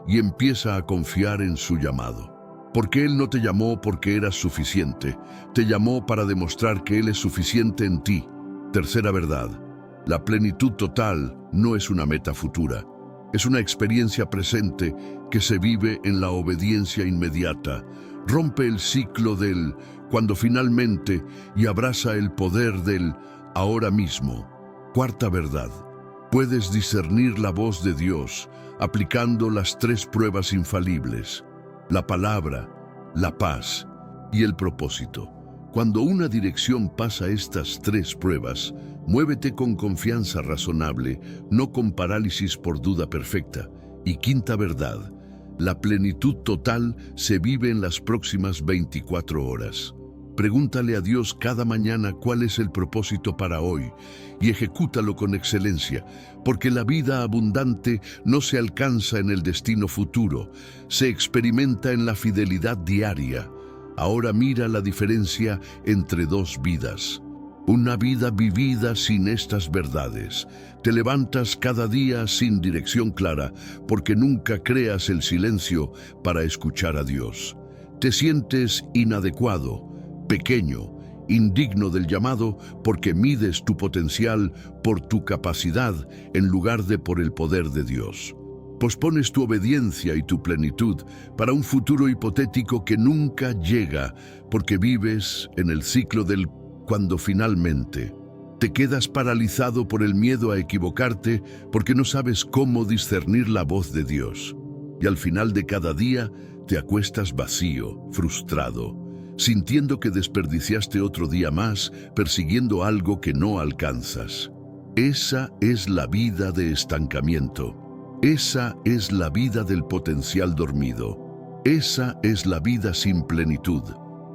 y empieza a confiar en su llamado. Porque Él no te llamó porque eras suficiente, te llamó para demostrar que Él es suficiente en ti. Tercera verdad: la plenitud total no es una meta futura, es una experiencia presente que se vive en la obediencia inmediata. Rompe el ciclo del cuando finalmente y abraza el poder del ahora mismo. Cuarta verdad: puedes discernir la voz de Dios aplicando las 3 pruebas infalibles: la palabra, la paz y el propósito. Cuando una dirección pasa estas 3 pruebas, muévete con confianza razonable, no con parálisis por duda perfecta. Y quinta verdad: la plenitud total se vive en las próximas 24 horas. Pregúntale a Dios cada mañana cuál es el propósito para hoy y ejecútalo con excelencia, porque la vida abundante no se alcanza en el destino futuro, se experimenta en la fidelidad diaria. Ahora mira la diferencia entre 2 vidas. Una vida vivida sin estas verdades. Te levantas cada día sin dirección clara, porque nunca creas el silencio para escuchar a Dios. Te sientes inadecuado, pequeño, indigno del llamado, porque mides tu potencial por tu capacidad en lugar de por el poder de Dios. Pospones tu obediencia y tu plenitud para un futuro hipotético que nunca llega, porque vives en el ciclo del cuando finalmente. Te quedas paralizado por el miedo a equivocarte porque no sabes cómo discernir la voz de Dios. Y al final de cada día te acuestas vacío, frustrado, sintiendo que desperdiciaste otro día más persiguiendo algo que no alcanzas. Esa es la vida de estancamiento. Esa es la vida del potencial dormido. Esa es la vida sin plenitud.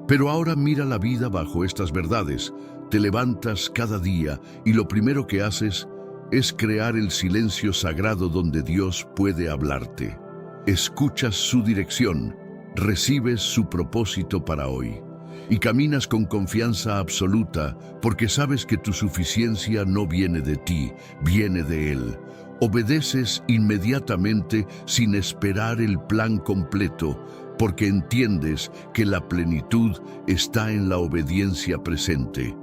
Pero ahora mira la vida bajo estas verdades. Te levantas cada día y lo primero que haces es crear el silencio sagrado donde Dios puede hablarte. Escuchas su dirección, recibes su propósito para hoy y caminas con confianza absoluta porque sabes que tu suficiencia no viene de ti, viene de Él. Obedeces inmediatamente sin esperar el plan completo, porque entiendes que la plenitud está en la obediencia presente.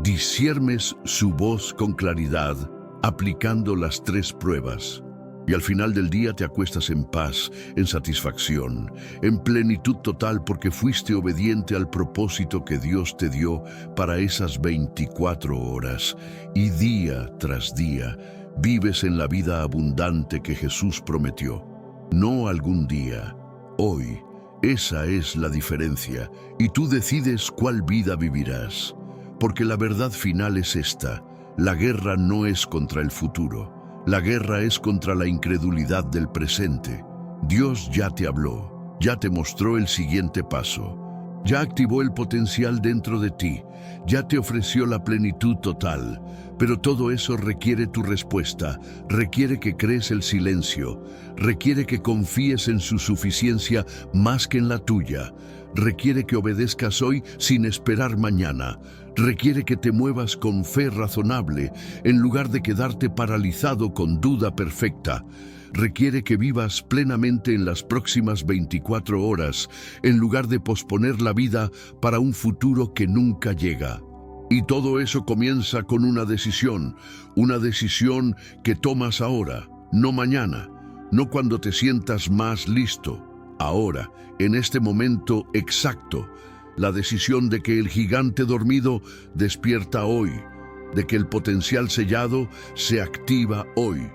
Disciernes su voz con claridad, aplicando las 3 pruebas. Y al final del día te acuestas en paz, en satisfacción, en plenitud total porque fuiste obediente al propósito que Dios te dio para esas 24 horas. Y día tras día vives en la vida abundante que Jesús prometió. No algún día, hoy. Esa es la diferencia, y tú decides cuál vida vivirás. Porque la verdad final es esta: la guerra no es contra el futuro, la guerra es contra la incredulidad del presente. Dios ya te habló, ya te mostró el siguiente paso. Ya activó el potencial dentro de ti, ya te ofreció la plenitud total, pero todo eso requiere tu respuesta, requiere que crees el silencio, requiere que confíes en su suficiencia más que en la tuya, requiere que obedezcas hoy sin esperar mañana, requiere que te muevas con fe razonable en lugar de quedarte paralizado con duda perfecta. Requiere que vivas plenamente en las próximas 24 horas, en lugar de posponer la vida para un futuro que nunca llega. Y todo eso comienza con una decisión que tomas ahora, no mañana, no cuando te sientas más listo, ahora, en este momento exacto, la decisión de que el gigante dormido despierta hoy, de que el potencial sellado se activa hoy,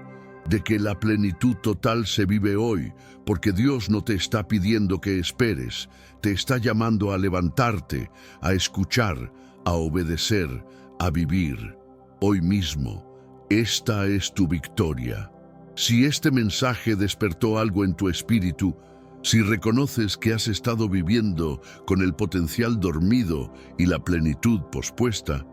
de que la plenitud total se vive hoy, porque Dios no te está pidiendo que esperes, te está llamando a levantarte, a escuchar, a obedecer, a vivir. Hoy mismo, esta es tu victoria. Si este mensaje despertó algo en tu espíritu, si reconoces que has estado viviendo con el potencial dormido y la plenitud pospuesta,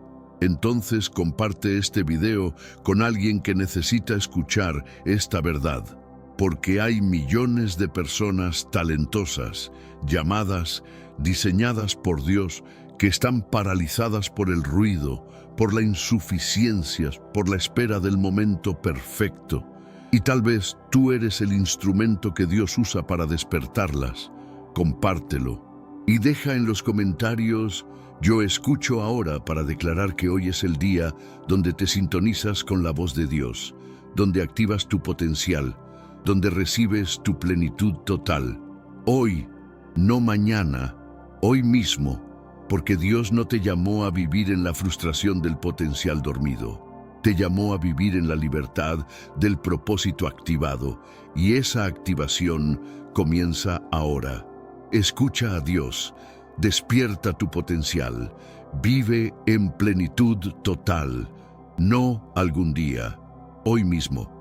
entonces comparte este video con alguien que necesita escuchar esta verdad, porque hay millones de personas talentosas, llamadas, diseñadas por Dios, que están paralizadas por el ruido, por la insuficiencia, por la espera del momento perfecto. Y tal vez tú eres el instrumento que Dios usa para despertarlas. Compártelo y deja en los comentarios: yo escucho ahora, para declarar que hoy es el día donde te sintonizas con la voz de Dios, donde activas tu potencial, donde recibes tu plenitud total. Hoy, no mañana, hoy mismo, porque Dios no te llamó a vivir en la frustración del potencial dormido. Te llamó a vivir en la libertad del propósito activado, y esa activación comienza ahora. Escucha a Dios. Despierta tu potencial, vive en plenitud total, no algún día, hoy mismo.